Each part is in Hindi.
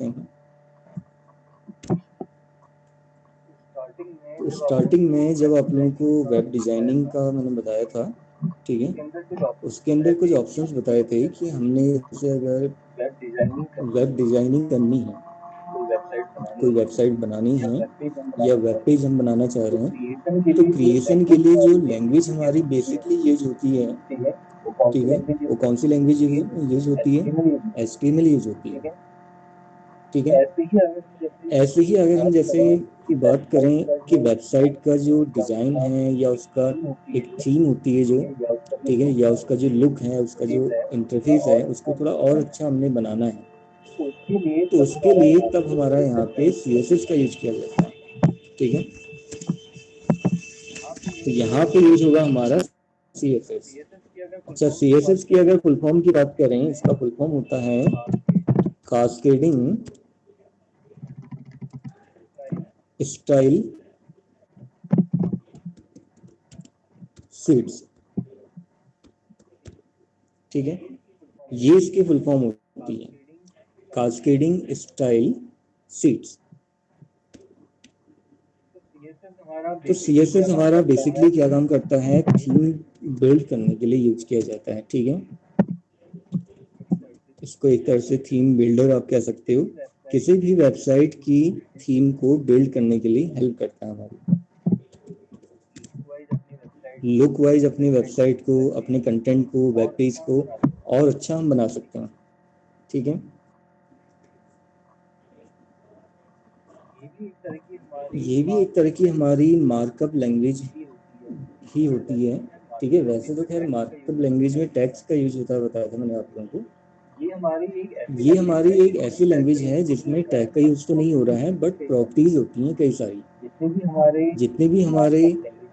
करते हैं। तो स्टार्टिंग में जब आप लोगों को वेब डिजाइनिंग का मैंने बताया था, ठीक है, उसके अंदर कुछ ऑप्शंस बताए थे कि हमने जैसे अगर वेब डिजाइनिंग करनी है, कोई वेबसाइट बनानी है या वेब पेज हम बनाना चाह रहे हैं, तो क्रिएशन के लिए जो लैंग्वेज हमारी बेसिकली यूज होती है, ठीक है, वो कौन सी लैंग्वेज यूज होती है? HTML यूज होती है, ठीक है। ऐसे ही अगर हम जैसे की बात करें कि वेबसाइट का जो डिज़ाइन है या उसका एक थीम होती है जो, ठीक है, या उसका जो लुक है, उसका जो इंटरफेस है, उसको थोड़ा और अच्छा हमने बनाना है, तो उसके लिए तब हमारा यहाँ पे CSS का यूज किया जाता है, ठीक है। तो यहाँ पे यूज होगा हमारा CSS। अच्छा, CSS की अगर फुल फॉर्म की बात करें, इसका फुल फॉर्म होता है कास्केडिंग स्टाइल शीट्स, ठीक है, ये इसकी फुल फॉर्म होती है, कास्केडिंग स्टाइल शीट्स। तो CSS हमारा बेसिकली क्या काम करता है? थीम बिल्ड करने के लिए यूज किया जाता है, ठीक है। इसको एक तरह से थीम बिल्डर आप कह सकते हो, किसी भी वेबसाइट की थीम को बिल्ड करने के लिए हेल्प करता है हमारी, लुक वाइज अपनी वेबसाइट को, अपने कंटेंट को, वेब पेज को और अच्छा हम बना सकते हैं, ठीक है। ये भी एक तरह की हमारी मार्कअप लैंग्वेज ही होती है, ठीक है। वैसे तो खैर मार्कअप लैंग्वेज में टेक्स्ट का यूज होता है, बताया था मैंने आप लोगों को। ये हमारी एक ऐसी लैंग्वेज है जिसमें टैग का यूज तो नहीं हो रहा है, बट प्रॉपर्टीज होती हैं कई सारी। जितने भी हमारे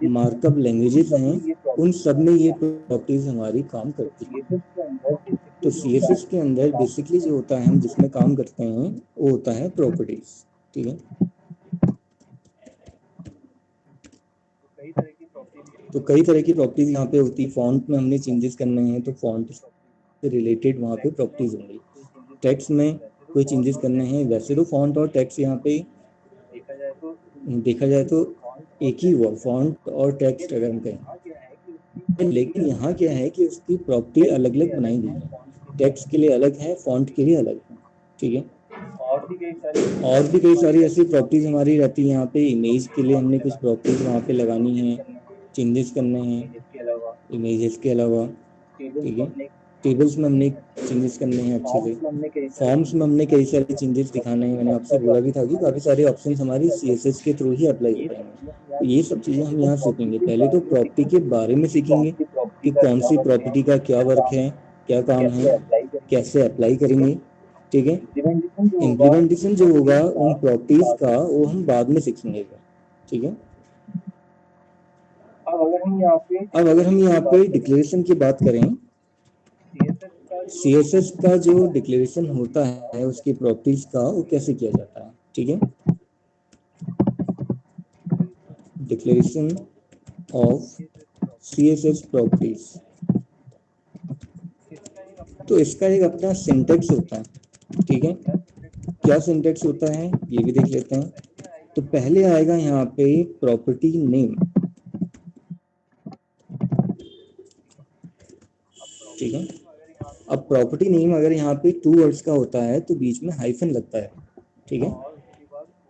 मार्कअप लैंग्वेजेस हैं, उन सब में ये प्रॉपर्टीज हमारी काम करती हैं। तो CSS के अंदर बेसिकली जो होता है, हम जिसमें काम करते हैं, वो होता है प्रॉपर्टीज, ठीक है। तो कई तरह की प्रॉपर्टीज यहाँ पे होती है। फॉन्ट में हमने चेंजेस करने हैं तो फॉन्ट से रिलेटेड वहाँ पे प्रॉपर्टीज होंगी। टेक्स्ट में कोई चेंजेस करने हैं, वैसे तो फॉन्ट और टेक्स्ट यहाँ पे देखा जाए तो एक ही हुआ, फॉन्ट और टेक्स्ट अगर हम कहें, लेकिन यहाँ क्या है कि उसकी प्रॉपर्टी अलग अलग बनाई गई है, टेक्स्ट के लिए अलग है, फॉन्ट के लिए अलग है, ठीक है। और भी कई सारी ऐसी प्रॉपर्टीज हमारी रहती है यहाँ पे। इमेज के लिए हमने कुछ प्रॉपर्टीज वहाँ पे लगानी है, चेंजेस करने हैं इमेजेस के अलावा, ठीक है। टेबल्स में हमने चेंजेस करने हैं अच्छे से, फॉर्म्स में हमने कई सारे चेंजेस दिखाने हैं। मैंने आपसे बोला भी था कि काफ़ी सारे ऑप्शन हमारी CSS के थ्रू ही अप्लाई हो पाएंगे। तो ये सब चीज़ें हम यहाँ सीखेंगे। पहले तो प्रॉपर्टी के बारे में सीखेंगे कि कौन सी प्रॉपर्टी का क्या वर्क है, क्या काम है, कैसे अप्लाई करेंगे, ठीक है। इम्प्लीमेंटेशन जो होगा उन प्रॉपर्टीज का, वो हम बाद में सीखेंगे, ठीक है। अब अगर हम यहाँ पे डिक्लेरेशन की बात करें, CSS का जो डिक्लेरेशन होता है उसकी प्रॉपर्टीज का, वो कैसे किया जाता है, ठीक है। डिक्लेरेशन ऑफ CSS प्रॉपर्टीज, तो इसका एक अपना सिंटेक्स होता है, ठीक है। क्या सिंटेक्स होता है ये भी देख लेते हैं। तो पहले आएगा यहाँ पे प्रॉपर्टी नेम, ठीक है। अब प्रॉपर्टी नेम अगर यहाँ पे 2 वर्ड्स का होता है तो बीच में हाइफन लगता है, ठीक है।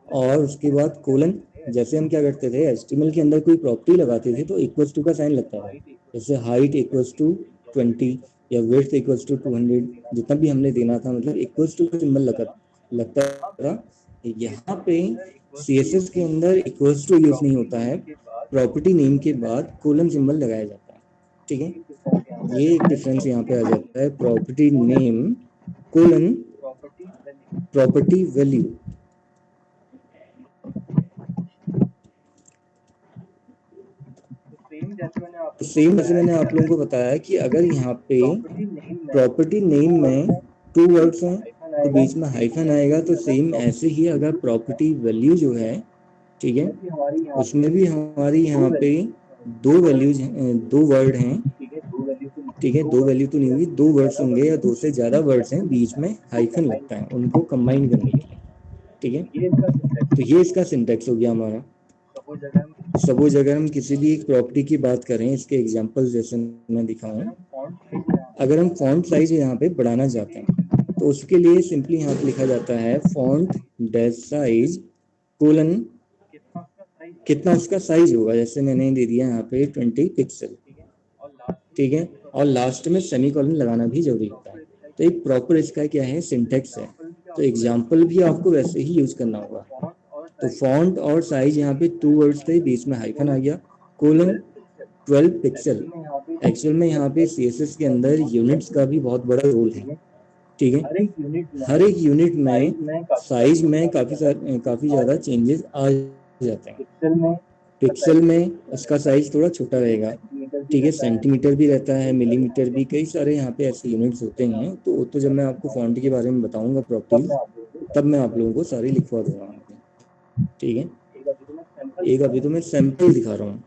और उसके बाद कोलन, जैसे हम क्या करते थे HTML के अंदर कोई प्रॉपर्टी लगाते थे तो इक्वल्स टू का साइन लगता था, जैसे हाइट इक्वल्स टू 20 या विड्थ इक्वल्स टू 200, जितना भी हमने देना था, मतलब इक्वल्स टू का सिंबल लगता था। यहाँ पे CSS के अंदर इक्वल्स टू यूज नहीं होता है, प्रॉपर्टी नेम के बाद कोलन सिंबल लगाया जाता है, ठीक है। ये एक डिफरेंस यहाँ पे आ जाता है, property name colon property value. Same जैसे मैंने आप लोगों को बताया कि अगर यहाँ पे प्रॉपर्टी नेम में 2 वर्ड्स हैं तो बीच में हाइफन आएगा, तो सेम ऐसे ही अगर प्रॉपर्टी वैल्यू जो है, ठीक है, उसमें भी हमारी यहाँ पे 2 वैल्यूज, 2 वर्ड हैं, ठीक है। 2 वैल्यू तो नहीं होगी, 2 वर्ड्स होंगे या 2 से ज़्यादा वर्ड्स हैं, बीच में हाइफन लगता है उनको कंबाइन करने के लिए। ठीक है, तो ये इसका सिंटैक्स हो गया हमारा। सपोज अगर हम किसी भी एक प्रॉपर्टी की बात करें, इसके एग्जांपल जैसे मैं दिखाऊं, अगर हम फॉन्ट साइज यहाँ पे बढ़ाना चाहते हैं तो उसके लिए सिंपली यहाँ पे लिखा जाता है फॉन्ट डैश साइज कोलन कितना उसका साइज होगा, जैसे मैंने दे दिया यहाँ पे 20 पिक्सल, ठीक है, और लास्ट में सेमीकोलन लगाना भी जरूरी होता है। तो एक प्रॉपर इसका क्या है सिंटैक्स है, तो एग्जाम्पल भी आपको वैसे ही यूज करना होगा। तो फॉन्ट और साइज यहाँ पे 2 वर्ड्स थे, बीच में हाइफन आ गया, कोलन 12 पिक्सल। एक्चुअल में यहाँ पे CSS के अंदर यूनिट्स का भी बहुत बड़ा रोल है, ठीक है, हर एक यूनिट में साइज में काफी ज्यादा चेंजेस आ जाते हैं। पिक्सल में इसका साइज थोड़ा छोटा रहेगा, ठीक है, सेंटीमीटर भी रहता है, मिलीमीटर भी, कई सारे यहाँ पे ऐसे यूनिट्स होते हैं। तो जब मैं आपको फॉन्ट के बारे में बताऊंगा प्रॉपर्टीज, तब मैं आप लोगों को सारी लिखवा दूंगा वहाँ पे, ठीक है। एक अभी तो मैं सैंपल दिखा रहा हूँ।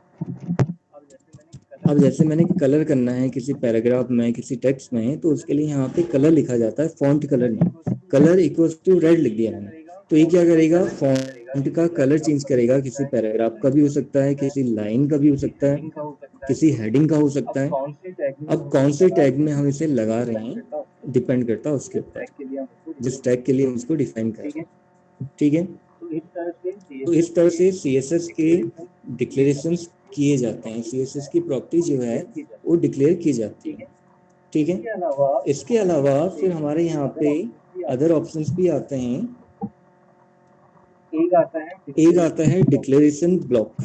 अब जैसे मैंने कलर करना है किसी पैराग्राफ में, किसी टेक्स्ट में, तो उसके लिए यहाँ पे कलर लिखा जाता है फॉन्ट कलर में, कलर इक्वल्स टू रेड लिख दिया मैंने। तो ये क्या करेगा, फॉन्ट का कलर चेंज करेगा, किसी पैराग्राफ का भी हो सकता है, किसी लाइन का भी हो सकता है, किसी हेडिंग का हो सकता है। अब कौन से टैग में हम इसे लगा रहे हैं डिपेंड करता है उसके ऊपर, जिस टैग के लिए हम इसको डिफाइन कर रहे हैं, ठीक है। तो इस तरह से CSS के डिक्लेरेशंस किए जाते हैं, CSS की प्रॉपर्टी जो है वो डिक्लेयर की जाती है, ठीक है। इसके अलावा फिर हमारे यहाँ पे अदर ऑप्शंस भी आते हैं। एक आता है डिक्लेरेशन ब्लॉक,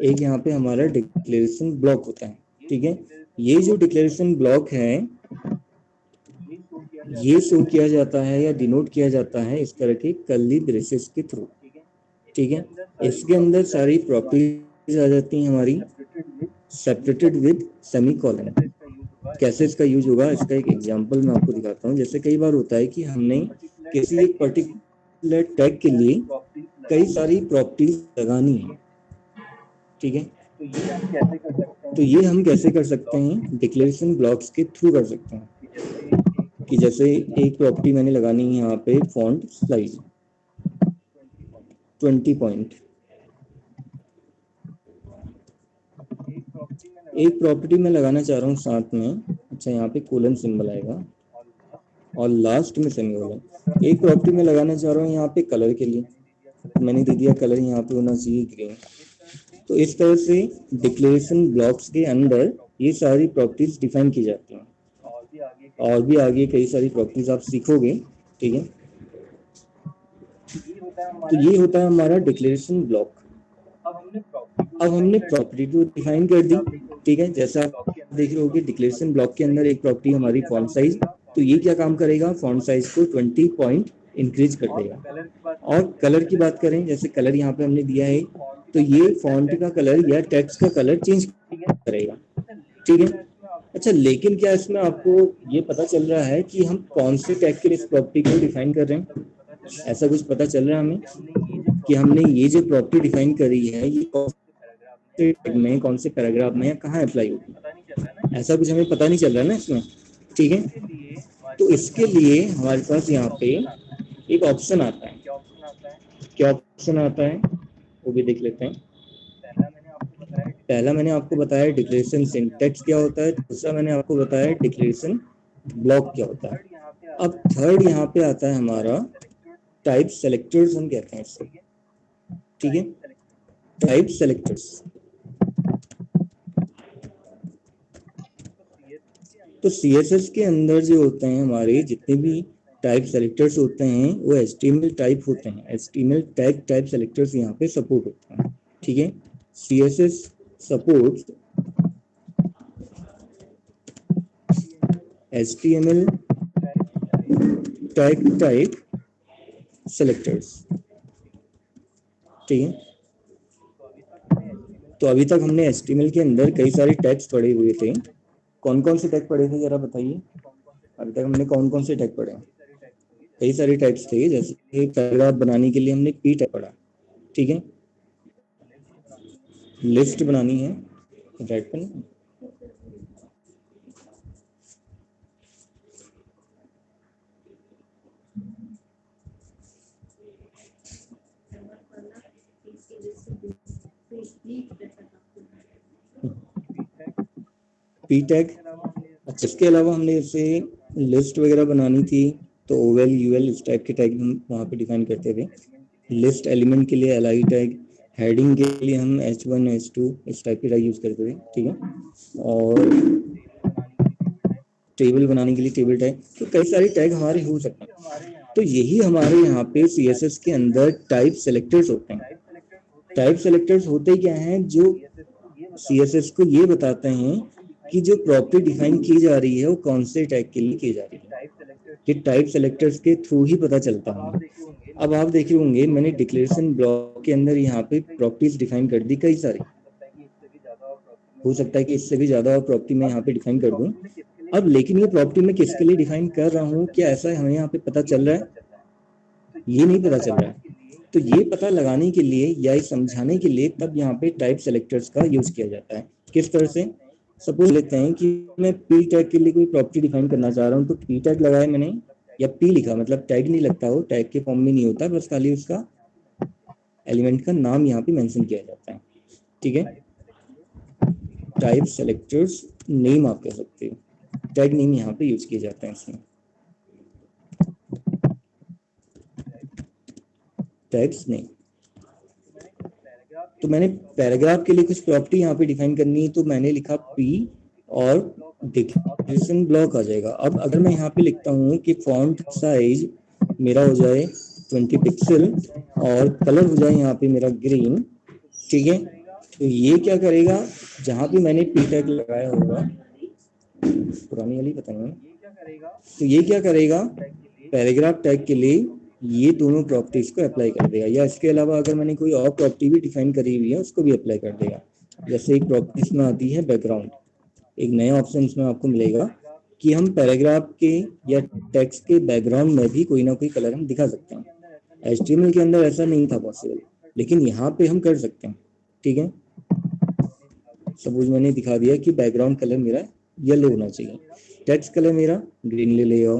एक यहाँ पे हमारा डिक्लेरेशन ब्लॉक होता है, ठीक है। ये जो डिक्लेरेशन ब्लॉक है ये शो किया जाता है या डिनोट किया जाता है इस तरह के कर्ली ब्रेसेस के थ्रू, ठीक है। इसके अंदर सारी प्रॉपर्टीज आ जाती हैं हमारी, सेपरेटेड विद सेमीकोलन। कैसे इसका यूज होगा, इसका एक एग्जांपल मैं आपको दिखाता हूँ। जैसे कई बार होता है कि हमने किसी एक पर्टिकुलर टैग के लिए कई सारी प्रॉपर्टीज लगानी है, ठीक है। तो ये हम कैसे कर सकते हैं, डिक्लेरेशन ब्लॉक्स के थ्रू कर सकते हैं। कि जैसे एक प्रॉपर्टी मैंने लगानी है यहाँ पे फॉन्ट साइज 20 पॉइंट, एक प्रॉपर्टी में लगाना चाह रहा हूँ साथ में, अच्छा यहाँ पे कोलन सिंबल आएगा और लास्ट में सेमीकोलन। एक प्रॉपर्टी में लगाना चाह रहा हूँ यहाँ पे कलर के लिए, मैंने दे दिया कलर यहाँ पे होना चाहिए ग्रीन। तो इस तरह से डिक्लेरेशन ब्लॉक्स के अंदर ये सारी प्रॉपर्टीज डिफाइन की जाती हैं, और भी आगे कई सारी प्रॉपर्टीज आप सीखोगे, ठीक है। तो ये होता है हमारा डिक्लेरेशन ब्लॉक। अब हमने प्रॉपर्टी को डिफाइन कर दी, ठीक है। जैसा आप देख रहे होगे डिक्लेरेशन ब्लॉक के अंदर एक प्रॉपर्टी हमारी फॉन्ट साइज, तो ये क्या काम करेगा, फॉन्ट साइज को 20 पॉइंट इंक्रीज कर देगा। और कलर की बात करें, जैसे कलर यहाँ पे हमने दिया है, तो ये फॉन्ट का कलर या टेक्स्ट का कलर चेंज करेगा, ठीक है। अच्छा, लेकिन क्या इसमें आपको ये पता चल रहा है कि हम कौन से टैग के लिए इस प्रॉपर्टी को डिफाइन कर रहे हैं? ऐसा कुछ पता चल रहा है हमें कि हमने ये जो प्रॉपर्टी डिफाइन करी है ये कौन से टैग में, कौन से पैराग्राफ में या कहाँ अप्लाई होगी? ऐसा कुछ हमें पता नहीं चल रहा है ना इसमें, ठीक है। तो इसके लिए हमारे पास यहाँ पे एक ऑप्शन आता है। क्या ऑप्शन आता है वो भी देख लेते हैं। पहला मैंने आपको बताया डिक्लेरेशन सिंटैक्स क्या होता है, दूसरा मैंने आपको बताया डिक्लेरेशन ब्लॉक क्या होता है। अब थर्ड यहाँ पे आता है हमारा टाइप सेलेक्टर्स, हम कहते हैं इसको, ठीक है, टाइप सेलेक्टर्स। तो CSS के अंदर जो होते हैं हमारे जितने भी टाइप सेलेक्टर्स होते हैं वो HTML टाइप होते हैं, HTML टैग टाइप सेलेक्टर्स यहाँ पे सपोर्ट होते हैं, ठीक है। CSS supports HTML tag type selectors, ठीक है। तो अभी तक हमने HTML के अंदर कई सारे टैग्स पढ़े हुए थे। कौन कौन से टैग पढ़े थे जरा बताइए, अभी तक हमने कौन कौन से टैग पढ़े? कई सारे टैग्स थे, जैसे पैराग्राफ बनाने के लिए हमने P टैग पढ़ा, ठीक है। लिस्ट बनानी है, रेड पेन, पी टैग। अच्छा, इसके अलावा हमने जैसे लिस्ट वगैरह बनानी थी तो ओवेल यूएल इस टाइप के टैग हम वहाँ पे डिफाइन करते थे। लिस्ट एलिमेंट के लिए एल आई टैग, हेडिंग के लिए हम H1 H2 इस टाइप के टैग यूज करते थे, ठीक है। और टेबल बनाने के लिए टेबल टैग, तो कई सारे टैग हमारे हो सकते हैं। तो यही हमारे यहाँ पे CSS के अंदर टाइप सेलेक्टर्स होते हैं। टाइप सेलेक्टर्स होते क्या हैं, जो CSS को ये बताते हैं कि जो प्रॉपर्टी डिफाइन की जा रही है वो कौन से टैग के लिए की जा रही है। ये टाइप सेलेक्टर्स के थ्रू ही पता चलता है। अब आप देखे होंगे मैंने डिक्लेरेशन ब्लॉक के अंदर यहाँ पे प्रॉपर्टीज डिफाइन कर दी कई सारी, हो सकता है कि इससे भी ज़्यादा प्रॉपर्टी मैं यहाँ पे डिफाइन कर दूँ। अब लेकिन ये प्रॉपर्टी मैं किसके लिए डिफाइन कर रहा हूँ, क्या ऐसा हमें यहाँ पे पता चल रहा है? ये नहीं पता चल रहा है। तो ये पता लगाने के लिए या समझाने के लिए तब यहाँ पे टाइप सेलेक्टर्स का यूज किया जाता है। किस तरह से? सपोज लेते हैं कि मैं पी टैग के लिए कोई प्रॉपर्टी डिफाइन करना चाह रहा हूँ, तो पी टैग लगाया मैंने या पी लिखा, मतलब टैग नहीं लगता, हो टैग के फॉर्म में नहीं होता, बस खाली उसका एलिमेंट का नाम यहाँ पे मेंशन किया जाता है, ठीक है। टाइप सेलेक्टर्स नेम आप कह सकते हो, टैग नेम यहाँ पे यूज किए जाते हैं इसमें। टैग्स नेम, तो मैंने पैराग्राफ के लिए कुछ प्रॉपर्टी यहाँ पे डिफाइन करनी है, तो मैंने लिखा पी और डिक्लेरेशन ब्लॉक आ जाएगा। अब अगर मैं यहाँ पे लिखता हूँ कि फॉन्ट साइज मेरा हो जाए 20 पिक्सल और कलर हो जाए यहाँ पे मेरा ग्रीन, ठीक है, तो ये क्या करेगा, जहाँ पे मैंने पी टैग लगाया होगा, पुरानी वाली पता नहीं, तो ये क्या करेगा, पैराग्राफ टैग के लिए ये दोनों प्रॉपर्टीज को अप्लाई कर देगा। या इसके अलावा अगर मैंने कोई और प्रॉपर्टी भी डिफाइन करी हुई है उसको भी अप्लाई कर देगा। जैसे एक प्रॉपर्टी इसमें आती है बैकग्राउंड, एक नया ऑप्शन इसमें आपको मिलेगा कि हम पैराग्राफ के या टेक्स्ट के बैकग्राउंड में भी कोई ना कोई कलर हम दिखा सकते हैं। HTML के अंदर ऐसा नहीं था पॉसिबल, लेकिन यहाँ पे हम कर सकते हैं, ठीक है। सपोज मैंने दिखा दिया कि बैकग्राउंड कलर मेरा येलो होना चाहिए, टेक्स्ट कलर मेरा ग्रीन ले आओ,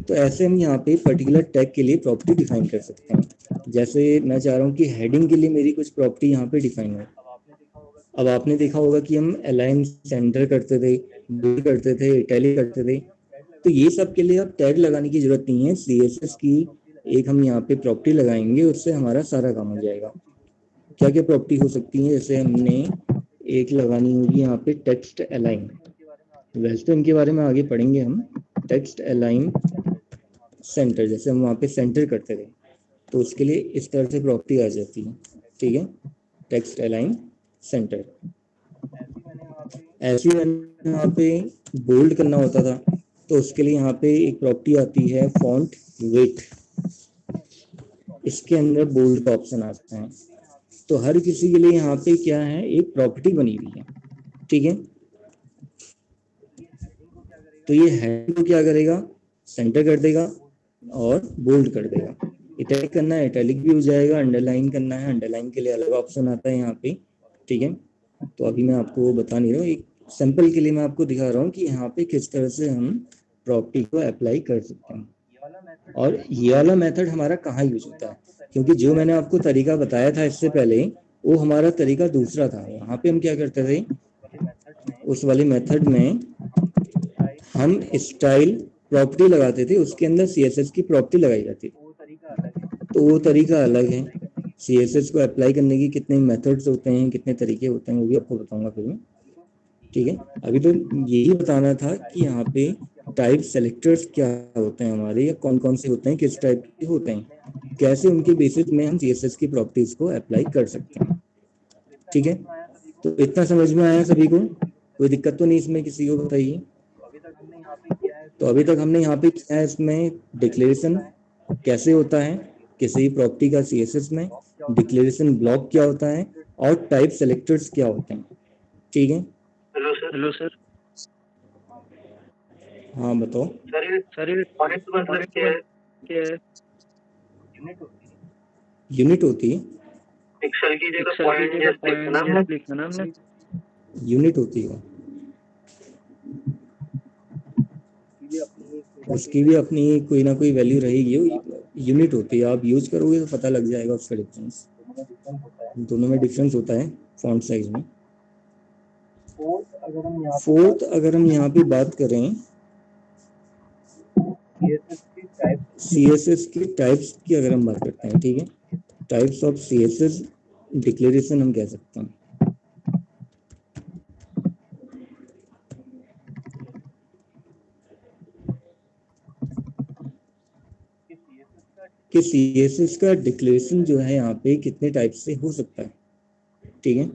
तो ऐसे हम यहाँ पे पर्टिकुलर टैग के लिए प्रॉपर्टी डिफाइन कर सकते हैं। जैसे मैं चाह रहा हूँ कि हेडिंग के लिए मेरी कुछ प्रॉपर्टी यहाँ पे डिफाइन हो। अब आपने देखा होगा कि हम अलाइन सेंटर करते थे, बोल्ड करते थे, इटैलिक करते थे, तो ये सब के लिए अब टैग लगाने की जरूरत नहीं है। CSS की एक हम यहाँ पे प्रॉपर्टी लगाएंगे, उससे हमारा सारा काम हो जाएगा। क्या क्या प्रॉपर्टी हो सकती है, जैसे हमने एक लगानी होगी यहाँ पे टेक्स्ट अलाइन, वैसे तो इनके बारे में आगे पढ़ेंगे हम। टेक्स्ट अलाइन सेंटर, जैसे हम वहाँ पे सेंटर करते थे तो उसके लिए इस तरह से प्रॉपर्टी आ जाती है, ठीक है, टेक्स्ट अलाइन सेंटर। ऐसे ही मैंने यहाँ पे बोल्ड करना होता था तो उसके लिए यहाँ पे एक प्रॉपर्टी आती है फॉन्ट वेट, इसके अंदर बोल्ड का ऑप्शन आता है। तो हर किसी के लिए यहाँ पे क्या है, एक प्रॉपर्टी बनी हुई है, ठीक है। तो ये हेडिंग को क्या करेगा, सेंटर कर देगा और बोल्ड कर देगा। इटैलिक करना है इटैलिक भी हो जाएगा, अंडरलाइन करना है अंडरलाइन के लिए अलग ऑप्शन आता है यहाँ पे, ठीक है। तो अभी मैं आपको बता नहीं रहा हूँ, एक सैंपल के लिए मैं आपको दिखा रहा हूँ कि यहाँ पे किस तरह से हम प्रॉपर्टी को अप्लाई कर सकते हैं। और ये वाला मेथड हमारा कहाँ यूज होता है, क्योंकि जो मैंने आपको तरीका बताया था इससे पहले वो हमारा तरीका दूसरा था। यहाँ पे हम क्या करते थे, उस वाले मेथड में हम स्टाइल प्रॉपर्टी लगाते थे, उसके अंदर CSS की प्रॉपर्टी लगाई जाती थी, तो वो तरीका अलग है। CSS को अप्लाई करने की कितने मेथड्स होते हैं, कितने तरीके होते हैं, वो भी आपको बताऊंगा फिर मैं, ठीक है। अभी तो यही बताना था कि यहाँ पे टाइप सेलेक्टर्स क्या होते हैं हमारे, या कौन कौन से होते हैं, किस टाइप के होते हैं, कैसे उनके बेसिस में हम CSS की प्रॉपर्टीज को अप्लाई कर सकते हैं, ठीक है। तो इतना समझ में आया सभी को, कोई दिक्कत तो नहीं इसमें, किसी को बताइए। तो अभी तक हमने यहाँ पे किया है, इसमें डिक्लेरेशन कैसे होता है किसी प्रॉपर्टी का CSS में, डिक्लेरेशन ब्लॉक क्या होता है और टाइप सेलेक्टर्स क्या होते हैं, ठीक है। Hello sir. हाँ बताओ। सर ये मतलब क्या है? यूनिट होती है, एक्सेल की जगह पॉइंट लिखना हमने, यूनिट होती है, उसकी भी अपनी कोई ना कोई वैल्यू रहेगी, यूनिट होती है। आप यूज करोगे तो पता लग जाएगा उसका डिफरेंस, दोनों में डिफरेंस होता है फॉन्ट साइज में। फोर्थ अगर हम यहाँ पे बात करें CSS की टाइप्स की, अगर हम बात करते हैं, ठीक है, टाइप्स ऑफ CSS डिक्लेरेशन हम कह सकते हैं। कि CSS का डिक्लेरेशन जो है यहाँ पे कितने टाइप से हो सकता है, ठीक है,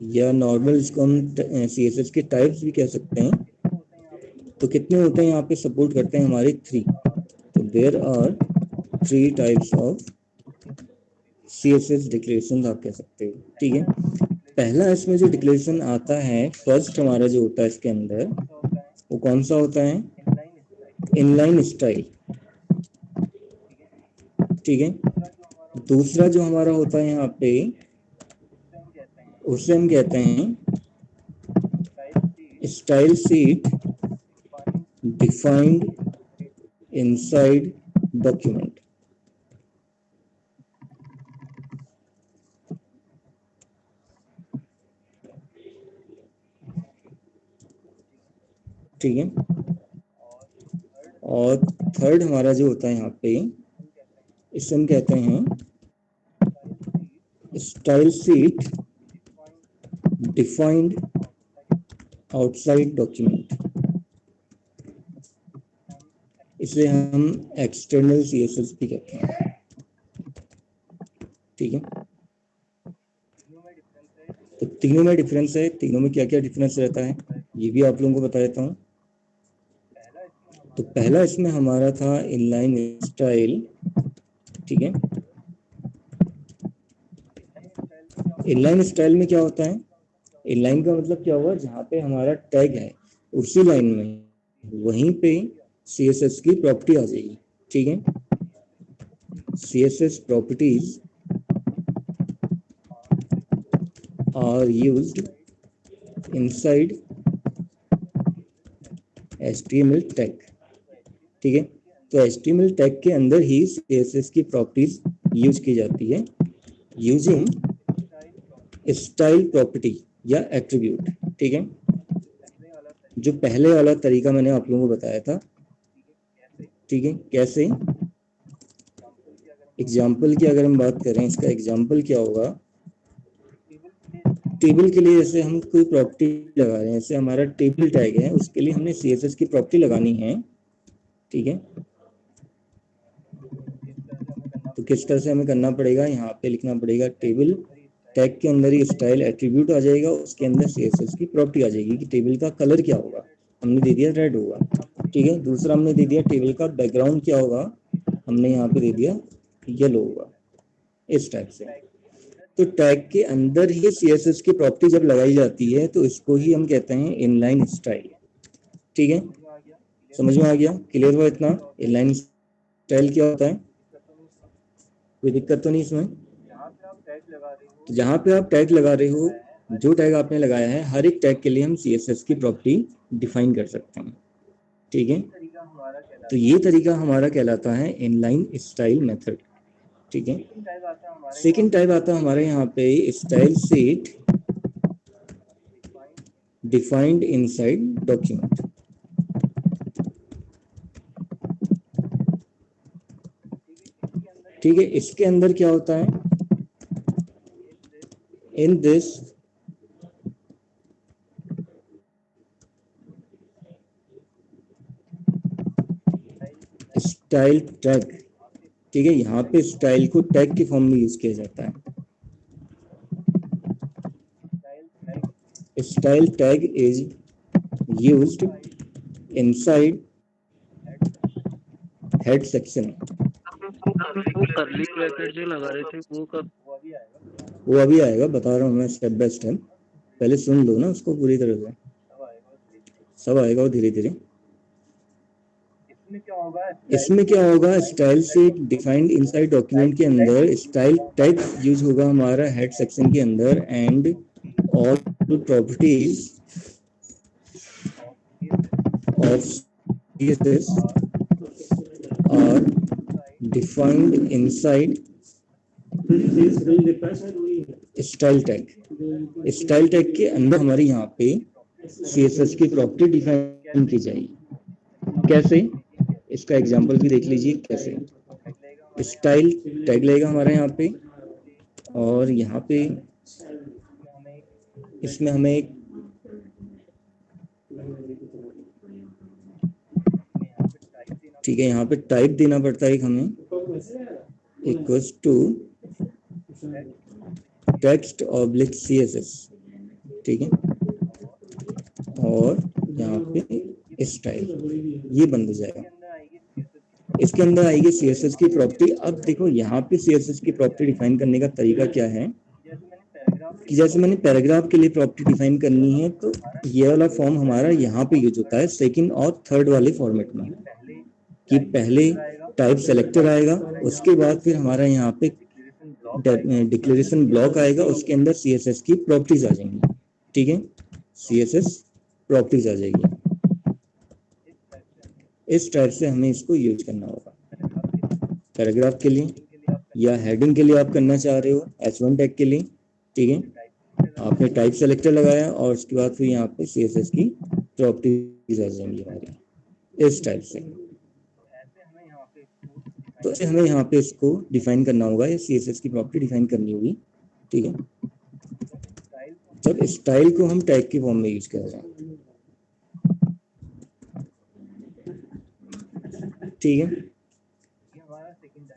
या नॉर्मल इसको हम CSS के टाइप्स भी कह सकते हैं। तो कितने होते हैं यहाँ पे सपोर्ट करते हैं हमारे 3। तो there are 3 types of CSS declaration आप कह सकते हो, ठीक है। पहला इसमें जो डिक्लेरेशन आता है, फर्स्ट हमारा जो होता है इसके अंदर, वो कौन सा होता है, इनलाइन स्टाइल, ठीक है। दूसरा जो हमारा होता है यहाँ पे, उसे हम कहते हैं style sheet defined inside document, ठीक है। और थर्ड हमारा जो होता है यहाँ पे, इसे हम कहते हैं style sheet defined outside document, इसे हम एक्सटर्नल CSS भी कहते हैं, ठीक है। तो तीनों में डिफरेंस है, तीनों में क्या क्या डिफरेंस रहता है ये भी आप लोगों को बता देता हूँ। तो पहला इसमें हमारा था इनलाइन स्टाइल, ठीक है। इनलाइन स्टाइल में क्या होता है, इनलाइन का मतलब क्या हुआ, जहाँ पे हमारा टैग है उसी लाइन में वहीं पे CSS की प्रॉपर्टी आ जाएगी, ठीक है। CSS properties are used inside HTML tag, ठीक है। तो HTML टैग के अंदर ही CSS की प्रॉपर्टीज यूज की जाती है यूजिंग स्टाइल प्रॉपर्टी या एट्रीब्यूट, ठीक है। जो पहले वाला तरीका मैंने आप लोगों को बताया था, ठीक है। कैसे, एग्जाम्पल की अगर हम बात करें, इसका एग्जाम्पल क्या होगा, टेबल के लिए जैसे हम कोई प्रॉपर्टी लगा रहे हैं, जैसे हमारा टेबल टैग है, उसके लिए हमने CSS की प्रॉपर्टी लगानी है, ठीक है। तो किस तरह से हमें करना पड़ेगा, यहाँ पे लिखना पड़ेगा टेबल टैग के अंदर ही स्टाइल एट्रीब्यूट आ जाएगा, उसके अंदर CSS की प्रॉपर्टी आ जाएगी कि टेबल का कलर क्या होगा, हमने दे दिया रेड होगा, ठीक है। दूसरा हमने दे दिया टेबल का बैकग्राउंड क्या होगा, हमने यहाँ पे दे दिया येलो होगा, इस टाइप से। तो टैग के अंदर ही CSS की प्रॉपर्टी जब लगाई जाती है तो इसको ही हम कहते हैं इनलाइन स्टाइल, ठीक है। समझ में आ गया, क्लियर हुआ इतना, इनलाइन स्टाइल क्या होता है, कोई दिक्कत तो नहीं इसमें। तो जहाँ पे आप टैग लगा रहे हो, जो टैग आपने लगाया है, हर एक टैग के लिए हम CSS की प्रॉपर्टी डिफाइन कर सकते हैं, ठीक है। तो ये तरीका हमारा कहलाता है इनलाइन स्टाइल मेथड, ठीक है। सेकेंड टाइप आता है हमारे यहाँ पे style sheet defined inside document, ठीक है। इसके अंदर क्या होता है, इन दिस स्टाइल टैग, ठीक है, यहाँ पे स्टाइल को टैग के फॉर्म में यूज किया जाता है। Style tag is used inside head section. वो करली ब्रैकेट जो लगा रहे थे वो कब, वो अभी आएगा, बता रहा हूँ मैं स्टेप बाय स्टेप, पहले सुन लो ना उसको पूरी तरह से, सब आएगा वो धीरे धीरे। इसमें क्या होगा, style sheet defined inside document के अंदर स्टाइल टैग यूज होगा हमारा हेड सेक्शन के अंदर, and all properties of CSS are defined inside style tag, style tag के अंदर हमारे यहाँ पे CSS की प्रॉपर्टी डिफाइन की जाएगी। कैसे, इसका एग्जांपल भी देख लीजिए कैसे। स्टाइल टैग लेगा हमारे यहाँ पे, और यहाँ पे इसमें हमें एक ठीक है, यहाँ पे टाइप देना पड़ता है हमें, equals to text oblique CSS, ठीक है, और यहाँ पे स्टाइल, ये बंद हो जाएगा। इसके अंदर आएगी CSS की प्रॉपर्टी। अब देखो यहाँ पे CSS की प्रॉपर्टी डिफाइन करने का तरीका क्या है कि जैसे मैंने पैराग्राफ के लिए प्रॉपर्टी डिफाइन करनी है, तो ये वाला फॉर्म हमारा यहाँ पे यूज होता है सेकंड और थर्ड वाले फॉर्मेट में, कि पहले टाइप सेलेक्टर आएगा, उसके बाद फिर हमारा यहाँ पे डिक्लेरेशन ब्लॉक आएगा, उसके अंदर CSS की प्रॉपर्टीज आ जाएंगी, ठीक है, CSS प्रॉपर्टीज आ जाएगी। इस टाइप से हमें इसको यूज करना होगा पैराग्राफ के लिए, या हेडिंग के लिए आप करना चाह रहे हो H1 टैग के लिए, ठीक है, आपने टाइप सेलेक्टर लगाया और उसके बाद फिर यहाँ पे CSS की प्रॉपर्टीज आ जाएंगी हमारी इस टाइप से। तो हमें यहाँ पे इसको डिफाइन करना होगा, या CSS की प्रॉपर्टी डिफाइन करनी होगी, ठीक है, जब स्टाइल को हम टैग के फॉर्म में यूज कर रहे हैं, ठीक है।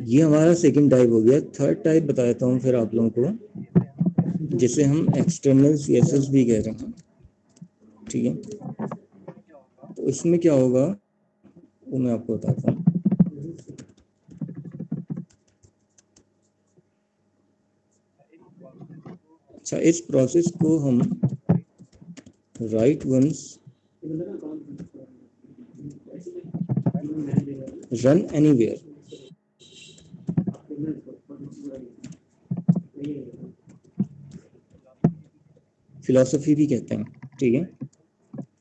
ये हमारा सेकंड टाइप हो गया। थर्ड टाइप बता देता हूँ फिर आप लोगों को, जिसे हम एक्सटर्नल CSS भी कह रहे हैं, ठीक है। तो इसमें क्या होगा वो मैं आपको बताता हूँ। अच्छा, इस प्रोसेस को हम write once run anywhere philosophy भी कहते हैं, ठीक है।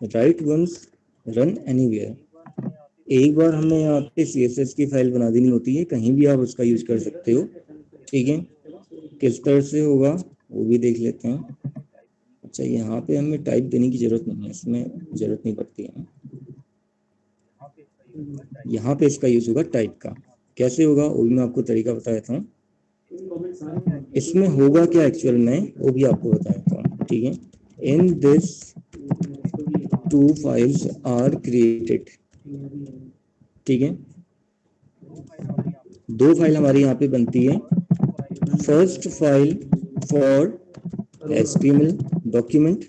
राइट वंस रन एनीवेयर, एक बार हमने यहाँ पे CSS की फाइल बना देनी होती है, कहीं भी आप उसका यूज कर सकते हो, ठीक है। किस तरह से होगा वो भी देख लेते हैं। अच्छा, यहाँ पे हमें टाइप देने की जरूरत नहीं है, इसमें जरूरत नहीं पड़ती है। यहाँ पे इसका यूज होगा टाइप का। कैसे होगा वो भी मैं आपको तरीका बता देता हूँ। इसमें होगा क्या एक्चुअल में वो भी आपको बता देता हूँ, ठीक है। In this 2 files are created, ठीक है, 2 फाइल हमारी यहाँ पे बनती है। First file for HTML document,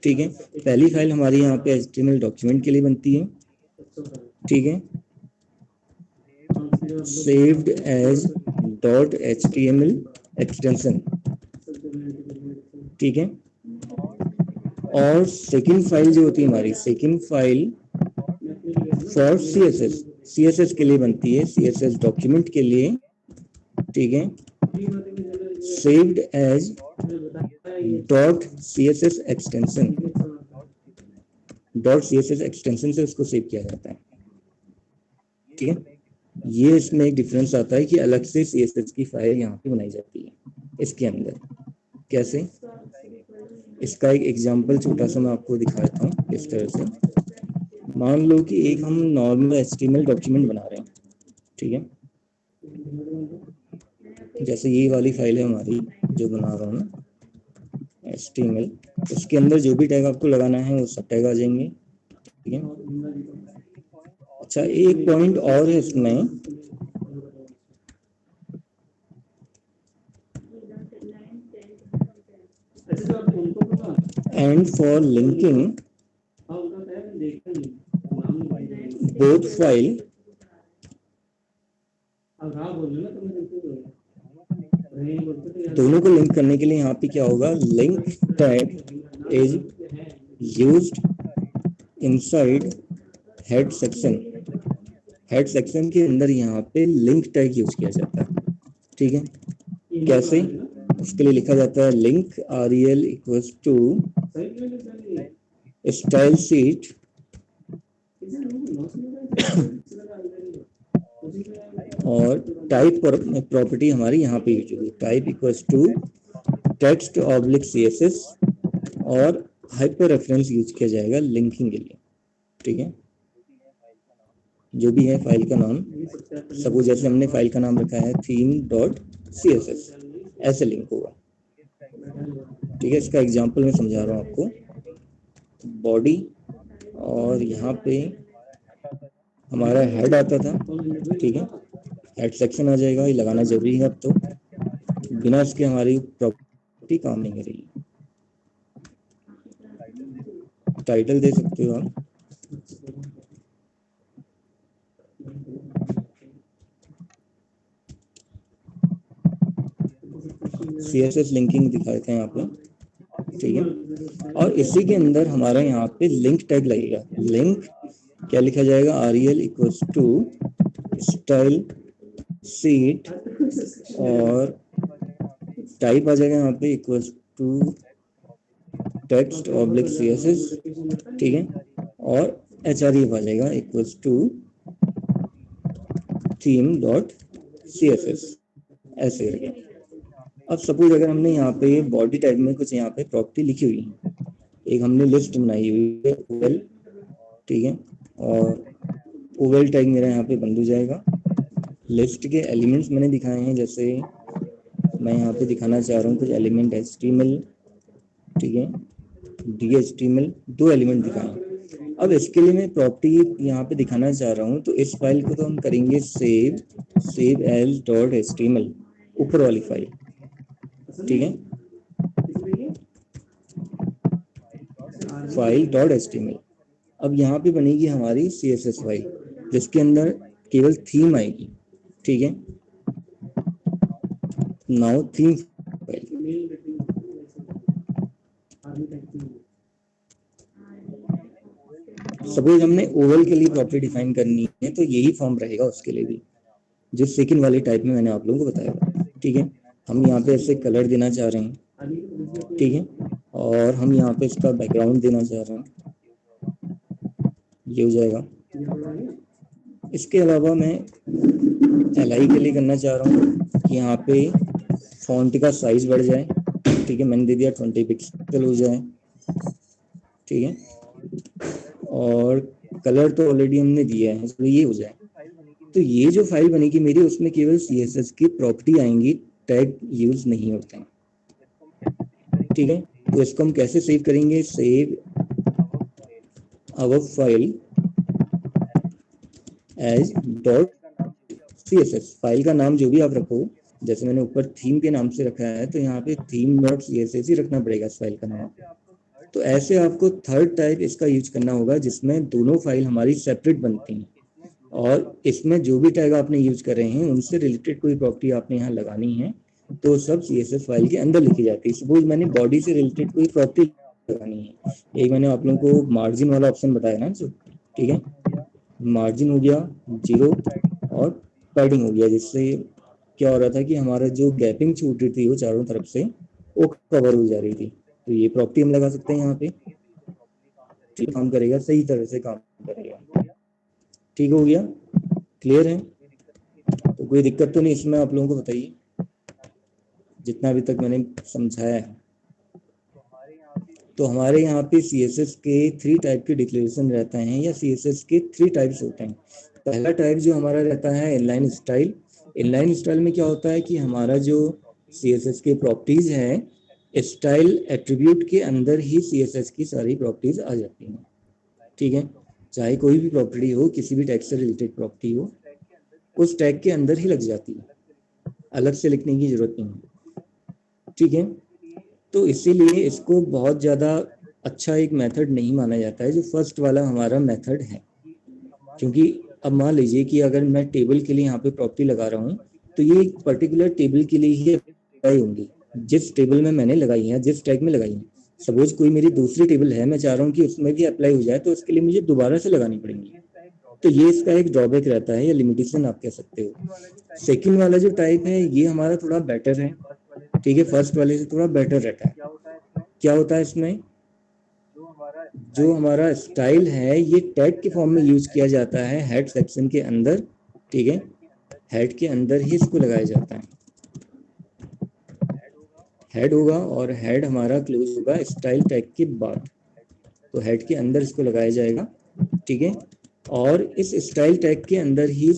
ठीक है, पहली फाइल हमारी यहाँ पे HTML डॉक्यूमेंट के लिए बनती है, ठीक है, saved as .html एक्सटेंशन, ठीक है। और सेकंड फाइल जो होती है हमारी, सेकंड फाइल फॉर CSS के लिए बनती है, CSS डॉक्यूमेंट के लिए, ठीक है, saved as .css extension, .css extension से उसको सेव किया जाता है, ठीक है। ये इसमें एक डिफरेंस आता है कि अलग से CSS की फाइल यहाँ पे बनाई जाती है इसके अंदर। कैसे, इसका एक एग्जांपल छोटा सा मैं आपको दिखाता हूँ। इस तरह से मान लो कि एक हम नॉर्मल HTML डॉक्यूमेंट बना रहे हैं, ठीक है, जैसे ये वाली फाइल है हमारी जो बना रहा हूँ ना HTML, उसके अंदर जो भी टैग आपको लगाना है वो सब टैग आ जाएंगे, ठीक है। अच्छा, एक पॉइंट और है इसमें, and for linking both file, दोनों को लिंक करने के लिए यहाँ पे क्या होगा, link tag is used inside head section. Head section के अंदर यहाँ पे लिंक टैग यूज किया जाता है, ठीक है। कैसे, उसके लिए लिखा जाता है link rel equals to style sheet और टाइप प्रॉपर्टी हमारी यहाँ पे यूज होगी, type equals to text oblique CSS और हाइपर रेफरेंस यूज किया जाएगा लिंकिंग के लिए। ठीक है, जो भी है फाइल का नाम, सपोज जैसे हमने फाइल का नाम रखा है theme.css, ऐसे लिंक होगा। ठीक है, इसका एग्जांपल मैं समझा रहा हूँ आपको। बॉडी और यहाँ पे हमारा हेड आता था। ठीक है, हेड सेक्शन आ जाएगा, ये लगाना जरूरी है अब तो, बिना इसके हमारी प्रॉपर्टी काम नहीं करेगी। टाइटल दे सकते हो आप, CSS लिंकिंग दिखाते हैं यहाँ पे। ठीक है, और इसी के अंदर हमारा यहाँ पे लिंक टैग लगेगा। लिंक क्या लिखा जाएगा, REL equals to style sheet और टाइप आ जाएगा यहाँ पे equals to text oblique CSS। ठीक है, और href आ जाएगा इक्वल्स टू theme.css, ऐसे करके। अब सपोज अगर हमने यहाँ पे बॉडी टाइप में कुछ यहाँ पे प्रॉपर्टी लिखी हुई है, एक हमने लिस्ट बनाई हुई है ओवल। ठीक है, और ओवल टैग मेरा यहाँ पे बंद हो जाएगा। लिस्ट के एलिमेंट्स मैंने दिखाए हैं, जैसे मैं यहाँ पे दिखाना चाह रहा हूँ कुछ एलिमेंट HTML। ठीक है, DHTML, 2 एलिमेंट दिखाए। अब इसके लिए मैं प्रॉपर्टी यहाँ पे दिखाना चाह रहा हूँ, तो इस फाइल को तो हम करेंगे सेव एज .html, ऊपर वाली फाइल। ठीक है, फाइल .html। अब यहाँ पे बनेगी हमारी CSS फाइल, जिसके अंदर केवल थीम आएगी। ठीक है, नाउ थीम फाइल। सपोज हमने ओवल के लिए प्रॉपर्टी डिफाइन करनी है, तो यही फॉर्म रहेगा उसके लिए भी, जो सेकंड वाले टाइप में मैंने आप लोगों को बताया। ठीक है, हम यहाँ पे ऐसे कलर देना चाह रहे हैं। ठीक है, और हम यहाँ पे इसका बैकग्राउंड देना चाह रहे हैं, ये हो जाएगा। इसके अलावा मैं LI के लिए करना चाह रहा हूँ कि यहाँ पे फॉन्ट का साइज बढ़ जाए। ठीक है, मैंने दे दिया 20 पिक्सल हो जाए। ठीक है, और कलर तो ऑलरेडी हमने दिया है, तो ये हो जाए। तो ये जो फाइल बनेगी मेरी, उसमें केवल CSS की प्रॉपर्टी आएंगी, टैग यूज नहीं होते हैं। ठीक है, तो इसको हम कैसे सेव करेंगे, save our file as .css। File का नाम जो भी आप रखो, जैसे मैंने ऊपर थीम के नाम से रखा है, तो यहाँ पे theme.css ही रखना पड़ेगा इस फाइल का नाम। तो ऐसे आपको थर्ड टाइप इसका यूज करना होगा, जिसमें दोनों फाइल हमारी सेपरेट बनती हैं, और इसमें जो भी टैग आपने यूज कर रहे हैं उनसे रिलेटेड कोई प्रॉपर्टी आपने यहाँ लगानी है, तो सब CSS फाइल के अंदर लिखी जाती है। सपोज मैंने बॉडी से रिलेटेड कोई प्रॉपर्टी लगानी है, एक मैंने आप लोगों को मार्जिन वाला ऑप्शन बताया ना जो। ठीक है, मार्जिन हो गया 0 और पैडिंग हो गया, जिससे क्या हो रहा था कि हमारा जो गैपिंग छूट रही थी वो चारों तरफ से वो कवर हो जा रही थी। तो ये प्रॉपर्टी हम लगा सकते हैं यहाँ पे। ठीक, काम करेगा, सही तरह से काम करेगा। ठीक हो गया, क्लियर है? तो कोई दिक्कत तो नहीं इसमें, आप लोगों को बताइए जितना अभी तक मैंने समझाया है। तो हमारे यहाँ पे CSS के 3 टाइप के डिक्लेरेशन रहते हैं, या CSS के 3 टाइप्स होते हैं। पहला टाइप जो हमारा रहता है इनलाइन स्टाइल। इनलाइन स्टाइल में क्या होता है कि हमारा जो CSS के प्रॉपर्टीज हैं, स्टाइल एट्रीब्यूट के अंदर ही CSS की सारी प्रॉपर्टीज आ जाती हैं। ठीक है, चाहे कोई भी प्रॉपर्टी हो, किसी भी टैग से रिलेटेड प्रॉपर्टी हो, उस टैग के अंदर ही लग जाती है, अलग से लिखने की जरूरत नहीं है। ठीक है, तो इसीलिए इसको बहुत ज़्यादा अच्छा एक मेथड नहीं माना जाता है, जो फर्स्ट वाला हमारा मेथड है। क्योंकि अब मान लीजिए कि अगर मैं टेबल के लिए यहाँ पे प्रॉपर्टी लगा रहा हूँ, तो ये एक पर्टिकुलर टेबल के लिए ही अप्लाई होंगी, जिस टेबल में मैंने लगाई है, जिस टैग में लगाई है। सपोज कोई मेरी दूसरी टेबल है, मैं चाह रहा हूँ कि उसमें भी अप्लाई हो जाए, तो उसके लिए मुझे दोबारा से लगानी पड़ेंगी। तो ये इसका एक ड्रॉबैक रहता है, या लिमिटेशन आप कह सकते हो। सेकंड वाला जो टाइप है, ये हमारा थोड़ा बेटर है। ठीक है, फर्स्ट वाले से थोड़ा बेटर रहता है। क्या होता है इसमें, जो हमारा स्टाइल है ये टैग के फॉर्म में यूज किया जाता है हेड सेक्शन के अंदर। ठीक है, हेड के अंदर ही इसको लगाया जाता है। हेड होगा और हेड हमारा क्लोज होगा स्टाइल टैग के बाद, तो हेड के अंदर इसको लगाया जाएगा, ठीक है। और इस स्टाइल टैग के अंदर ही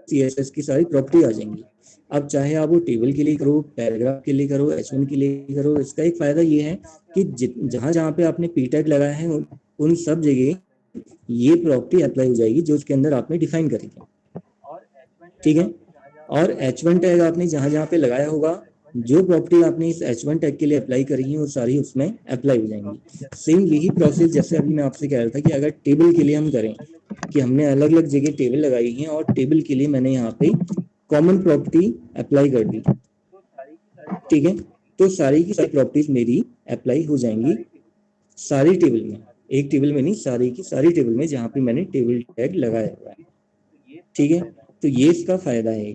CSS की सारी प्रॉपर्टी आ जाएंगी। अब चाहे आप वो टेबल के लिए करो, पैराग्राफ के लिए करो, H1 के लिए करो, इसका एक फायदा ये है कि जहां जहां पे आपने p टैग लगाया है उन सब जगह ये प्रॉपर्टी अप्लाई हो जाएगी जो उसके अंदर आपने डिफाइन करी है, ठीक है। और H1 टैग आपने जहां जहां पे लगाया होगा, जो प्रॉपर्टी आपने इस H1 टैग के लिए अप्लाई करी है वो सारी उसमें अप्लाई हो जाएंगी। सेम यही प्रोसेस जैसे अभी मैं आपसे कह रहा था कि अगर टेबल के लिए हम करें कि हमने अलग अलग जगह टेबल लगाई है और टेबल के लिए मैंने यहाँ पे कॉमन प्रॉपर्टी अप्लाई कर दी, ठीक है, तो सारी की सारी प्रॉपर्टीज मेरी अप्लाई हो जाएंगी सारी टेबल में, एक टेबल में नहीं, सारी की सारी टेबल में जहाँ पे मैंने टेबल टैग लगाया हुआ है, ठीक है। तो ये इसका फायदा है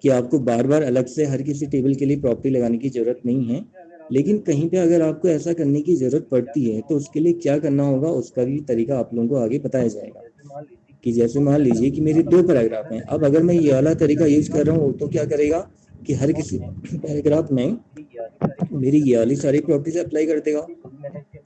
कि आपको बार बार अलग से हर किसी टेबल के लिए प्रॉपर्टी लगाने की जरूरत नहीं है। लेकिन कहीं पे अगर आपको ऐसा करने की जरूरत पड़ती है तो उसके लिए क्या करना होगा उसका भी तरीका आप लोगों को आगे बताया जाएगा। कि जैसे मान लीजिए कि मेरे 2 पैराग्राफ हैं, अब अगर मैं ये वाला तरीका यूज कर रहा हूँ तो क्या करेगा कि हर किसी पैराग्राफ में मेरी ये वाली सारी प्रॉपर्टीज अप्लाई कर देगा,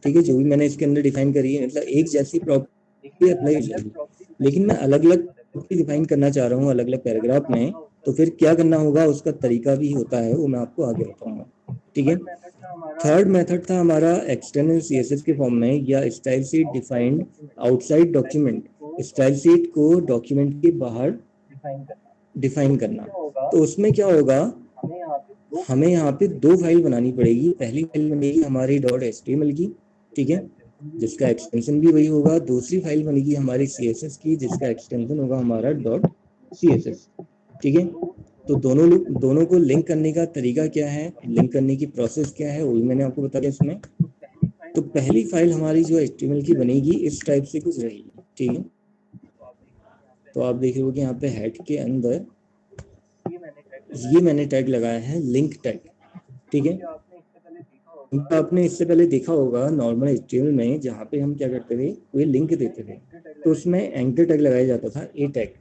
ठीक है, जो भी मैंने इसके अंदर डिफाइन करी है, मतलब एक जैसी प्रॉपर्टी अप्लाई हो जाएगी। लेकिन मैं अलग अलग प्रॉपर्टी डिफाइन करना चाह रहा हूँ अलग अलग पैराग्राफ में, तो फिर क्या करना होगा उसका तरीका भी होता है, वो मैं आपको आगे बताऊंगा, ठीक है। थर्ड मेथड था हमारा एक्सटर्नल CSS के फॉर्म में या style sheet defined outside document, style sheet को डॉक्यूमेंट के बाहर डिफाइन करना। तो उसमें क्या होगा, हमें यहाँ पे 2 फाइल बनानी पड़ेगी। पहली फाइल बनेगी हमारी .html की, ठीक है, जिसका एक्सटेंशन भी वही होगा। दूसरी फाइल बनेगी हमारी CSS की जिसका एक्सटेंशन होगा हमारा .css, ठीक है। तो दोनों को लिंक करने का तरीका क्या है, लिंक करने की प्रोसेस क्या है, वो भी मैंने आपको बता दिया इसमें। तो पहली फाइल हमारी जो HTML की बनेगी इस टाइप से कुछ रहेगी, ठीक है। तो आप देख रहे हो कि यहाँ पे हेड के अंदर ये मैंने टैग लगाया है लिंक टैग, ठीक है। आपने इससे पहले देखा होगा नॉर्मल HTML में जहाँ पे हम क्या करते थे, कोई लिंक देते थे तो उसमें एंकर टैग लगाया जाता था, ए टैग।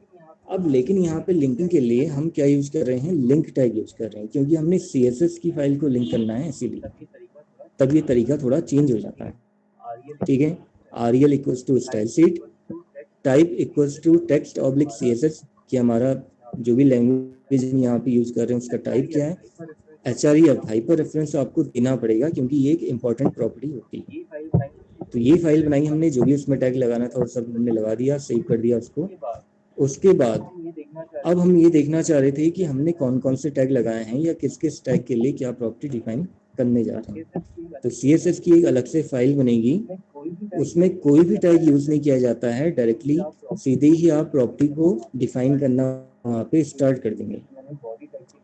अब लेकिन यहाँ पे लिंकिंग के लिए हम क्या यूज कर रहे हैं, लिंक टैग यूज कर रहे हैं, क्योंकि हमने CSS की फाइल को लिंक करना है, इसीलिए तब ये तरीका थोड़ा चेंज हो जाता है, ठीक है। REL equals to style sheet, type equals to text oblique CSS कि हमारा जो भी लैंग्वेज हम यहाँ पे यूज कर रहे हैं उसका टाइप क्या है। HREF हाइपर रेफरेंस आपको देना पड़ेगा क्योंकि ये एक इंपॉर्टेंट प्रॉपर्टी होती है। तो ये फाइल बनाई हमने, जो भी उसमें टैग लगाना था और सब हमने लगा दिया, सेव कर दिया उसको। उसके बाद अब हम ये देखना चाह रहे थे कि हमने कौन कौन से टैग लगाए हैं या किस किस टैग के लिए क्या प्रॉपर्टी डिफाइन करने जा रहे हैं। तो CSS की एक अलग से फाइल बनेगी, उसमें कोई भी टैग यूज नहीं किया जाता है, डायरेक्टली सीधे ही आप प्रॉपर्टी को डिफाइन करना वहाँ पे स्टार्ट कर देंगे,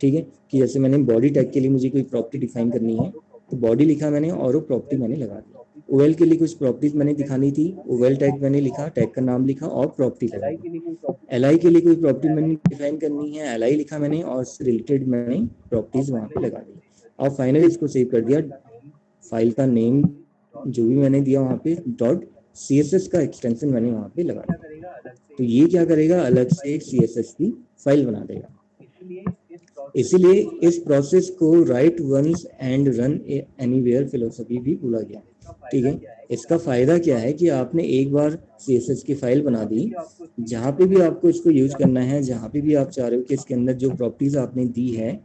ठीक है। कि जैसे मैंने बॉडी टैग के लिए मुझे कोई प्रॉपर्टी डिफाइन करनी है तो बॉडी लिखा मैंने और वो प्रॉपर्टी मैंने लगा दी। OL के लिए कुछ प्रॉपर्टीज मैंने दिखानी थी, OL टैग मैंने लिखा, टैग का नाम लिखा और प्रॉपर्टी लगा दी। LI के लिए कोई प्रॉपर्टी मैंने डिफाइन करनी है, LI लिखा मैंने और उससे रिलेटेड मैंने प्रॉपर्टीज वहाँ पे लगा दी और फाइनली इसको सेव कर दिया। फाइल का नेम जो भी मैंने दिया वहाँ पे .css का एक्सटेंशन मैंने वहाँ पे लगा दिया। तो ये क्या करेगा, अलग से एक CSS की फाइल बना देगा। इसीलिए इस प्रोसेस को write once and run anywhere philosophy भी बोला गया, ठीक है। इसका फायदा क्या है कि आपने एक बार CSS की फाइल बना दी, जहाँ पे भी आपको इसको यूज करना है, जहाँ पे भी आप चाह रहे हो कि इसके अंदर जो प्रॉपर्टीज आपने दी है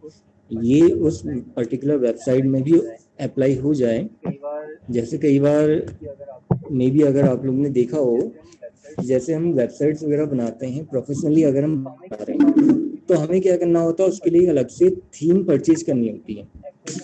ये उस पर्टिकुलर वेबसाइट में भी अप्लाई हो जाए। जैसे कई बार मे बी अगर आप लोगों ने देखा हो, जैसे हम वेबसाइट्स वगैरह बनाते हैं प्रोफेशनली, अगर हम बना रहे हैं तो हमें क्या करना होता है, उसके लिए अलग से थीम परचेज करनी होती है।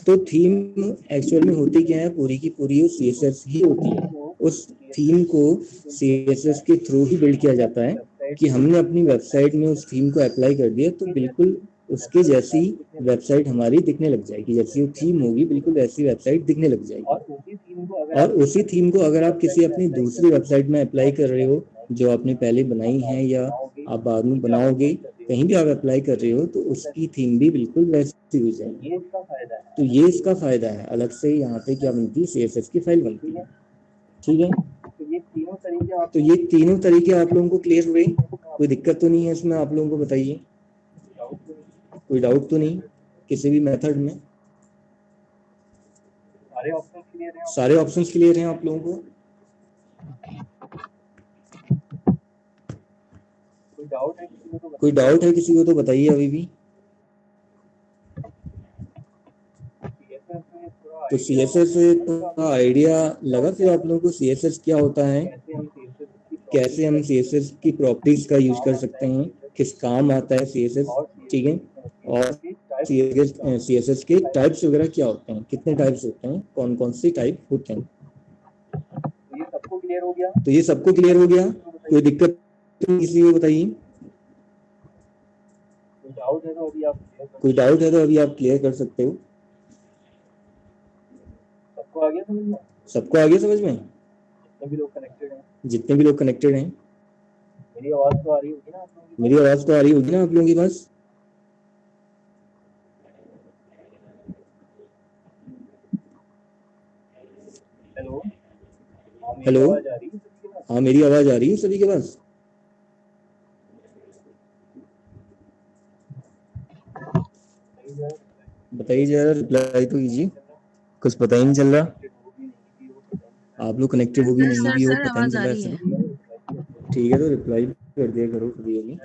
तो थीम एक्चुअल में होती क्या है, पूरी की पूरी CSS ही होती है। उस थीम को CSS के थ्रू ही बिल्ड किया जाता है कि हमने अपनी वेबसाइट में उस थीम को अप्लाई कर दिया तो बिल्कुल उसके जैसी वेबसाइट हमारी दिखने लग जाएगी, जैसी वो थीम होगी बिल्कुल वैसी वेबसाइट दिखने लग जाएगी। और उसी थीम को अगर आप किसी अपनी दूसरी वेबसाइट में अप्लाई कर रहे हो जो आपने पहले बनाई है या आप बाद में बनाओगे, कहीं भी आप अप्लाई कर रहे हो तो उसकी थीम भी बिल्कुल वैसी हो जाएगी। तो ये इसका फायदा है, अलग से यहाँ पे क्या बनती है, CSS की फाइल बनती है, ठीक है। तो ये तीनों तरीके आप लोगों को क्लियर हुए, कोई दिक्कत तो नहीं है इसमें, आप लोगों को बताइए, कोई डाउट तो नहीं किसी भी मेथड में। सारे ऑप्शंस क्लियर हैं आप लोगों को? कोई डाउट है किसी को तो बताइए अभी भी। तो CSS से थोड़ा आइडिया लगा फिर आप लोगों को CSS क्या होता है, कैसे हम CSS की प्रॉपर्टीज का यूज कर सकते हैं, किस काम आता है CSS, ठीक है। और CSS के टाइप्स वगैरह क्या होते हैं, कितने टाइप्स होते हैं, कौन कौन से टाइप होते हैं। तो ये सबको क्लियर हो गया? कोई दिक्कत किसी को बताइए। कोई डाउट है तो अभी आप क्लियर कर सकते हो। सबको आ गया समझ में? जितने भी लोग कनेक्टेड हैं। मेरी आवाज तो आ रही होगी ना आप लोगों की? मेरी आवाज तो आ रही होगी ना आप लोगों की बस? हेलो, हाँ मेरी आवाज आ रही है सभी के पास? बताइए जरा, रिप्लाई तो कीजिए। कुछ पता ही नहीं चल रहा। आप लोग कनेक्टेड हो भी नहीं भी हो, पता नहीं चल रहा है सभी। ठीक है तो रिप्लाई कर दिया करो कभी अभी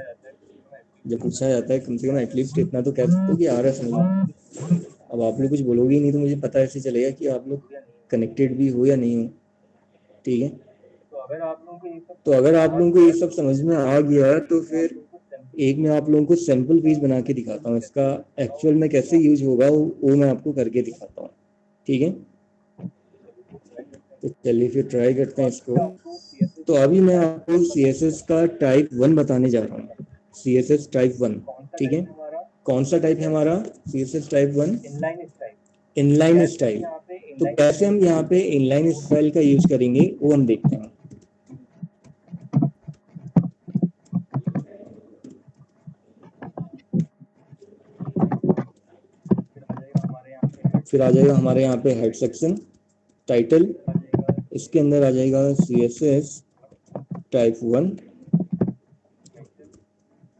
जब पूछा जाता है, कम से कम एटलीस्ट इतना तो कह सकते हो कि आ रहा है समझ में। अब आप लोग कुछ बोलोगे ही नहीं तो मुझे पता ऐसे चलेगा कि आप लोग कनेक्टेड भी हो या नहीं हो, ठीक है। तो अगर आप लोगों को ये सब समझ में आ गया तो फिर एक मैं आप लोगों को सैंपल पीस बना के दिखाता हूँ, इसका एक्चुअल में कैसे यूज होगा वो मैं आपको करके दिखाता हूँ, ठीक है। तो चलिए फिर ट्राई करते हैं इसको। तो अभी मैं आपको CSS का टाइप 1 बताने जा रहा हूँ, CSS टाइप 1, ठीक है। कौन सा टाइप है हमारा CSS टाइप 1? Inline style. तो कैसे हम यहाँ पे इनलाइन स्टाइल का यूज करेंगे वो हम देखते हैं। फिर आ जाएगा हमारे यहाँ पे हेड सेक्शन, टाइटल, इसके अंदर आ जाएगा CSS टाइप 1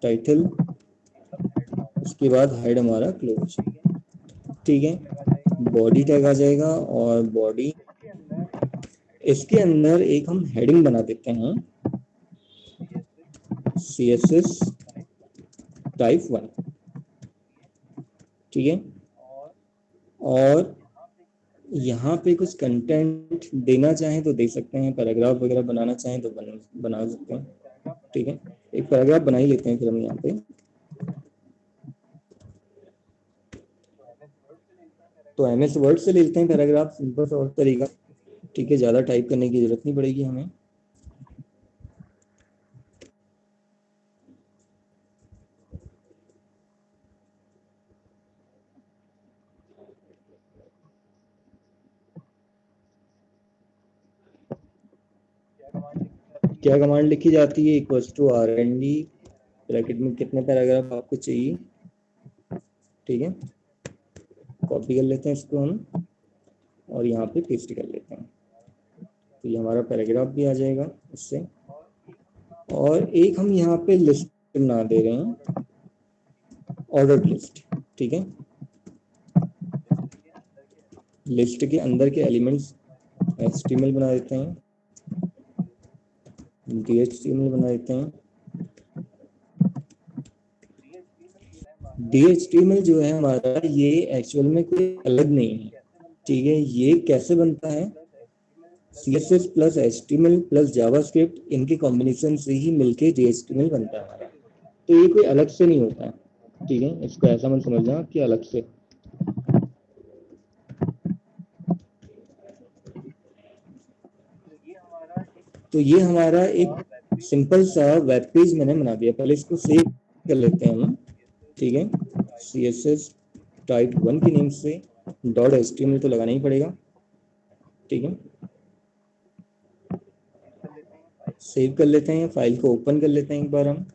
टाइटल, उसके बाद हेड हमारा क्लोज, ठीक है। बॉडी टैग आ जाएगा और बॉडी, इसके अंदर एक हम हेडिंग बना देते हैं CSS टाइप 1, ठीक है। और यहाँ पे कुछ कंटेंट देना चाहें तो दे सकते हैं, पैराग्राफ वगैरह बनाना चाहें तो बना सकते हैं, ठीक है। एक पैराग्राफ बना ही लेते हैं फिर हम यहाँ पे। तो MS वर्ड से ले लेते हैं पैराग्राफ, सिंपल सा और तरीका, ठीक है। ज़्यादा टाइप करने की जरूरत नहीं पड़ेगी हमें। क्या कमांड लिखी जाती है? इक्वल्स टू RND ब्रैकेट में कितने पैराग्राफ आपको चाहिए, ठीक है। कॉपी कर लेते हैं इसको हम और यहाँ पे पेस्ट कर लेते हैं, तो ये हमारा पैराग्राफ भी आ जाएगा इससे। और एक हम यहाँ पे लिस्ट बना दे रहे हैं, ऑर्डर लिस्ट, ठीक है। लिस्ट के अंदर के एलिमेंट्स HTML बना देते हैं, DHTML बना देते हैं। DHTML जो है हमारा, ये एक्चुअल में कोई अलग नहीं है, ठीक है। ये कैसे बनता है? CSS plus HTML plus JavaScript, इनके कॉम्बिनेशन से ही मिलके DHTML बनता है हमारा। तो ये कोई अलग से नहीं होता है, ठीक है। इसको ऐसा मत समझना कि अलग से। तो ये हमारा एक सिंपल सा वेब पेज मैंने बना दिया, पहले इसको सेव कर लेते हैं हम, ठीक है। CSS टाइप 1 की नेम से .html तो लगाना ही पड़ेगा, ठीक है। सेव कर लेते हैं, फाइल को ओपन कर लेते हैं एक बार हम।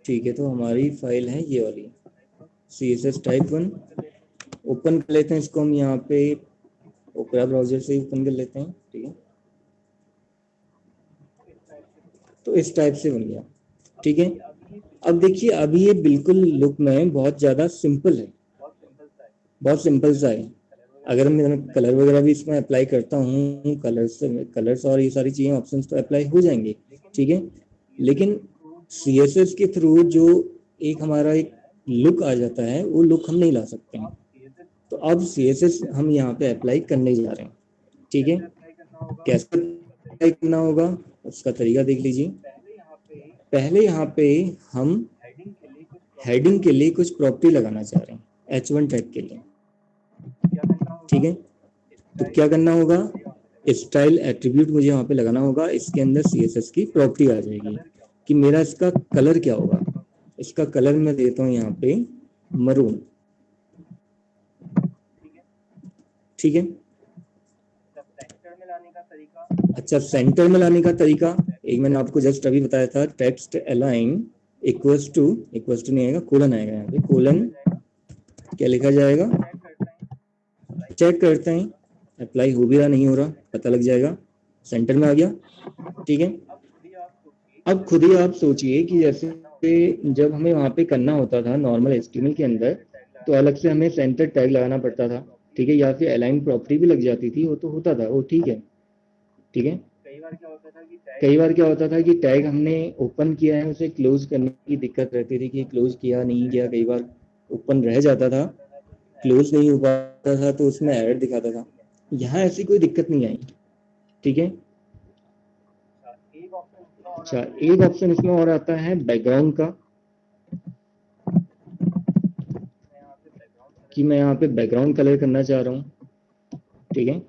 ठीक है, तो हमारी फाइल है ये वाली CSS टाइप 1। ओपन कर लेते हैं इसको, हम यहाँ पे ओपेरा ब्राउजर से ओपन कर लेते हैं, ठीक है। तो इस टाइप से बन गया, ठीक है। अब देखिए अभी ये बिल्कुल लुक में बहुत ज़्यादा सिंपल है, बहुत सिंपल सा है। अगर मैं कलर वगैरह भी इसमें अप्लाई करता हूँ, कलर्स और ये सारी चीज़ें ऑप्शंस तो अप्लाई हो जाएंगे, ठीक है। लेकिन CSS के थ्रू जो एक हमारा एक लुक आ जाता है, वो लुक हम नहीं ला सकते हैं। तो अब CSS हम यहाँ पे अप्लाई करने जा रहे हैं, ठीक है। कैसे अप्लाई करना होगा उसका तरीका देख लीजिए। पहले यहाँ पे हम हेडिंग के लिए कुछ प्रॉपर्टी लगाना चाह रहे हैं H1 टैग के लिए, ठीक है। तो क्या करना होगा, स्टाइल एट्रीब्यूट मुझे यहाँ पे लगाना होगा। इसके अंदर CSS की प्रॉपर्टी आ जाएगी कि मेरा इसका कलर क्या होगा। इसका कलर मैं देता हूँ यहाँ पे मरून, ठीक है। अच्छा, सेंटर में लाने का तरीका एक मैंने आपको जस्ट अभी बताया था, टेक्स्ट अलाइन इक्वल्स टू नहीं आएगा, कोलन आएगा। यहाँ पे कोलन क्या लिखा जाएगा, चेक करते हैं अप्लाई हो भी रहा नहीं हो रहा, पता लग जाएगा। सेंटर में आ गया, ठीक है। अब खुद ही आप सोचिए कि जैसे जब हमें वहाँ पे करना होता था नॉर्मल HTML के अंदर, तो अलग से हमें सेंटर टैग लगाना पड़ता था, ठीक है, या फिर अलाइन प्रॉपर्टी भी लग जाती थी, वो तो होता था, वो ठीक है, ठीक है। कई बार क्या होता था कि टैग हमने ओपन किया है, उसे क्लोज करने की दिक्कत रहती थी कि क्लोज किया नहीं किया, कई बार ओपन रह जाता था, क्लोज नहीं हो पाता था, तो उसमें एरर दिखाता था। यहाँ ऐसी कोई दिक्कत नहीं आई, ठीक है। अच्छा, एक ऑप्शन इसमें और आता है बैकग्राउंड का, कि मैं यहाँ पे बैकग्राउंड कलर करना चाह रहा हूँ, ठीक है।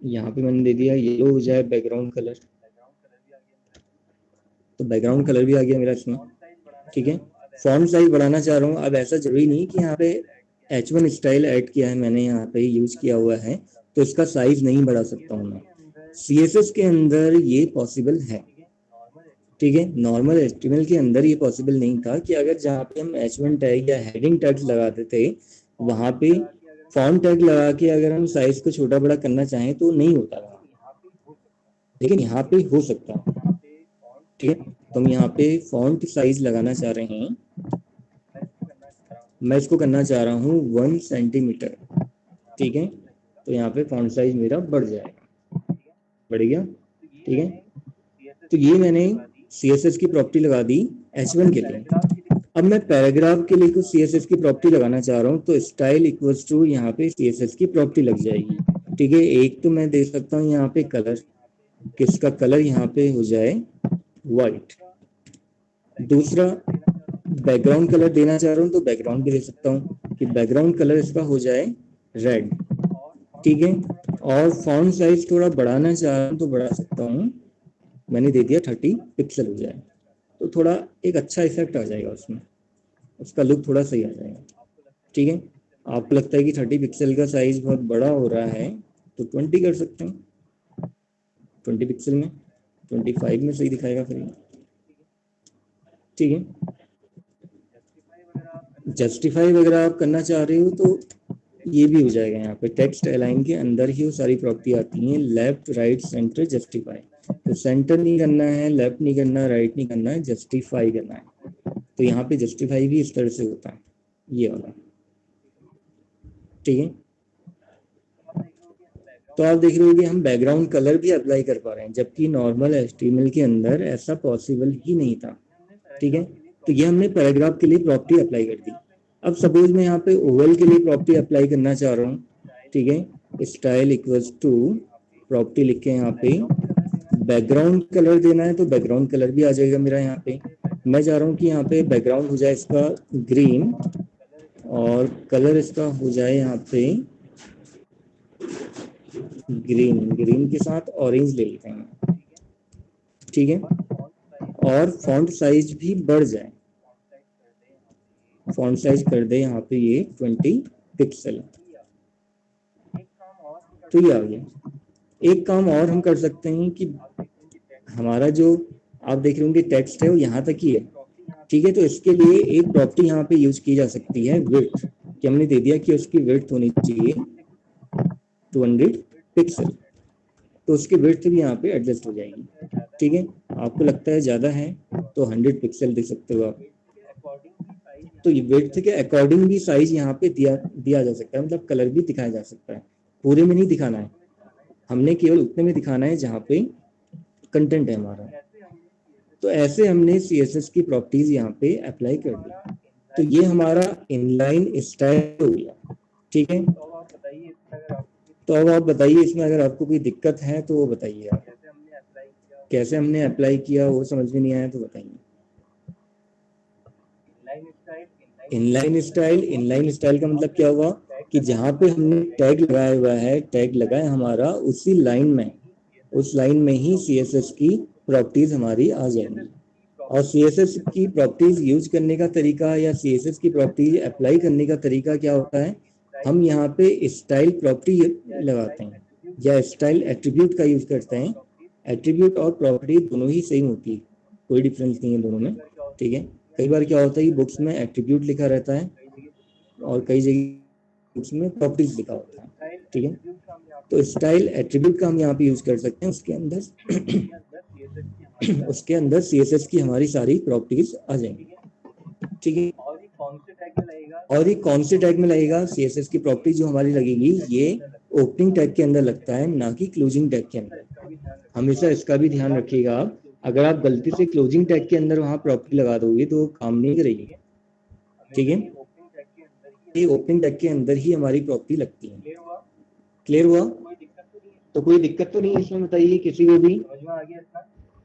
यहाँ पे मैंने दे दिया येलो हो जाए बैकग्राउंड कलर, तो बैकग्राउंड कलर भी आ गया मेरा इसमें, ठीक है। फॉन्ट साइज बढ़ाना चाह रहा हूँ। अब ऐसा जरूरी नहीं कि यहाँ पे H1 स्टाइल ऐड किया है मैंने, यहाँ पे यूज किया हुआ है, तो इसका साइज नहीं बढ़ा सकता हूँ मैं। CSS के अंदर ये पॉसिबल है, ठीक है। नॉर्मल HTML के अंदर ये पॉसिबल नहीं था कि अगर जहाँ पे हम H1 टैग या हेडिंग टैग्स लगाते थे, वहाँ पे फॉन्ट टैग लगा के अगर हम साइज को छोटा बड़ा करना चाहें तो नहीं होता था, लेकिन यहाँ पे हो सकता है, ठीक है। तो हम यहाँ पे फॉन्ट साइज लगाना चाह रहे हैं, मैं इसको करना चाह रहा हूँ 1 सेंटीमीटर, ठीक है। तो यहाँ पे फॉन्ट साइज मेरा बढ़ जाएगा, बढ़ गया, ठीक है। तो ये मैंने CSS की प्रॉपर्टी लगा दी H1 के लिए। अब मैं पैराग्राफ के लिए कुछ CSS की प्रॉपर्टी लगाना चाह रहा हूँ, तो स्टाइल इक्वल्स टू यहाँ पे CSS की प्रॉपर्टी लग जाएगी, ठीक है। एक तो मैं दे सकता हूँ यहाँ पे कलर, किसका कलर यहाँ पे हो जाए वाइट। दूसरा बैकग्राउंड कलर देना चाह रहा हूँ, तो बैकग्राउंड भी दे सकता हूँ कि बैकग्राउंड कलर इसका हो जाए रेड, ठीक है। और फॉन्ट साइज थोड़ा बढ़ाना चाह रहा हूँ तो बढ़ा सकता हूँ, मैंने दे दिया 30 पिक्सल हो जाए, तो थोड़ा एक अच्छा इफेक्ट आ जाएगा उसमें, उसका लुक थोड़ा सही आ जाएगा, ठीक है। आपको लगता है कि 30 पिक्सल का साइज बहुत बड़ा हो रहा है तो 20 कर सकते हैं, 20 पिक्सल में, 25 में सही दिखाएगा फिर, ठीक है। जस्टिफाई वगैरह आप करना चाह रहे हो तो ये भी हो जाएगा। यहाँ पे टेक्स्ट अलाइन के अंदर ही वो सारी प्रॉपर्टी आती हैं, लेफ्ट राइट सेंटर जस्टिफाई। तो सेंटर नहीं करना है, लेफ्ट नहीं करना, राइट नहीं करना है, जस्टिफाई करना है। तो यहाँ पे जस्टिफाई भी इस तरह से होता है, ये वाला, ठीक है। तो आप देख रहे हो कि हम बैकग्राउंड कलर भी अप्लाई कर पा रहे हैं, जबकि नॉर्मल HTML के अंदर ऐसा पॉसिबल ही नहीं था, ठीक है। तो ये हमने पैराग्राफ के लिए प्रॉपर्टी अप्लाई कर दी। अब सपोज मैं यहाँ पे ओवल के लिए प्रॉपर्टी अप्लाई करना चाह रहा हूँ, ठीक है। स्टाइल इक्वल्स टू प्रॉपर्टी लिख के यहाँ पे बैकग्राउंड कलर देना है, तो बैकग्राउंड कलर भी आ जाएगा मेरा यहाँ पे। मैं चाह रहा हूँ कि यहाँ पे बैकग्राउंड हो जाए इसका ग्रीन, और कलर इसका हो जाए यहाँ पे ग्रीन के साथ ऑरेंज ले लेते हैं, ठीक है। और फॉन्ट साइज भी बढ़ जाए, फॉन्ट साइज कर दे यहाँ पे ये 20 पिक्सल, तो ये आ गया। एक काम और हम कर सकते हैं कि हमारा जो आप देख रहे होंगे टेक्स्ट है वो यहाँ तक ही है, ठीक है। तो इसके लिए एक प्रॉपर्टी यहाँ पे यूज की जा सकती है विड्थ, कि हमने दे दिया कि उसकी विड्थ होनी चाहिए 200 पिक्सल, तो उसकी विड्थ भी यहाँ पे एडजस्ट हो जाएगी। ठीक है, आपको लगता है ज़्यादा है तो 100 पिक्सल दे सकते हो आप। तो ये विड्थ के अकॉर्डिंग भी साइज यहाँ पे दिया जा सकता है, मतलब कलर भी दिखाया जा सकता है। पूरे में नहीं दिखाना है, हमने केवल उतने में दिखाना है जहाँ पे कंटेंट है हमारा। तो ऐसे हमने CSS की प्रॉपर्टीज यहाँ पे अप्लाई कर दी। तो ये हमारा इनलाइन स्टाइल हो गया। ठीक है, तो अब आप बताइए इसमें अगर आपको कोई दिक्कत है तो वो बताइए आप। कैसे हमने अप्लाई किया वो समझ में नहीं आया तो बताइए। इनलाइन स्टाइल का मतलब क्या हुआ कि जहाँ पे हमने टैग लगाया हुआ है, टैग लगाया हमारा, उसी लाइन में, उस लाइन में ही CSS की प्रॉपर्टीज हमारी आ जाएंगी। और CSS की प्रॉपर्टीज यूज करने का तरीका या CSS की प्रॉपर्टीज अप्लाई करने का तरीका क्या होता है, हम यहाँ पे स्टाइल प्रॉपर्टी लगाते हैं या स्टाइल एट्रीब्यूट का यूज करते हैं। एट्रीब्यूट और प्रॉपर्टी दोनों ही सेम होती है, कोई डिफरेंस नहीं है दोनों में। ठीक है, कई बार क्या होता है कि बुक्स में एट्रीब्यूट लिखा रहता है और कई जगह बुक्स में प्रॉपर्टीज लिखा होता है। ठीक है, तो स्टाइल एट्रीब्यूट का हम यहाँ पे यूज कर सकते हैं। उसके अंदर CSS की हमारी सारी प्रॉपर्टीज आ जाएंगी। ठीक है, और ये कौन से टैग में लगेगा? CSS की प्रॉपर्टी जो हमारी लगेगी ये ओपनिंग टैग के अंदर लगता है, ना कि क्लोजिंग टैग के अंदर। हमेशा इसका भी ध्यान रखिएगा आप, अगर आप गलती से क्लोजिंग टैग के अंदर वहां प्रॉपर्टी लगा दोगे तो काम नहीं करेगी। ठीक है, ये ओपनिंग टैग के अंदर ही हमारी प्रॉपर्टी लगती है। क्लियर हुआ? तो कोई दिक्कत तो नहीं इसमें, बताइए किसी को भी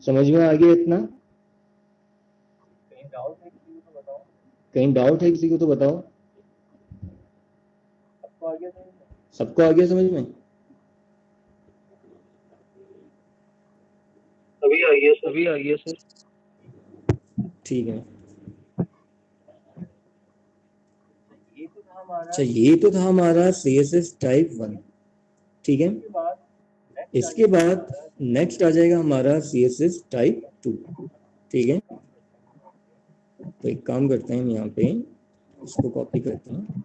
समझ में आ गया इतना? कहीं डाउट है किसी को तो बताओ। सबको आ गया समझ में? अभी आ गया सर। ठीक है, अच्छा ये तो था हमारा CSS टाइप 1। ठीक है, इसके बाद नेक्स्ट आ जाएगा हमारा CSS टाइप 2। ठीक है, तो एक काम करते हैं, हम यहाँ पे इसको कॉपी करते हैं,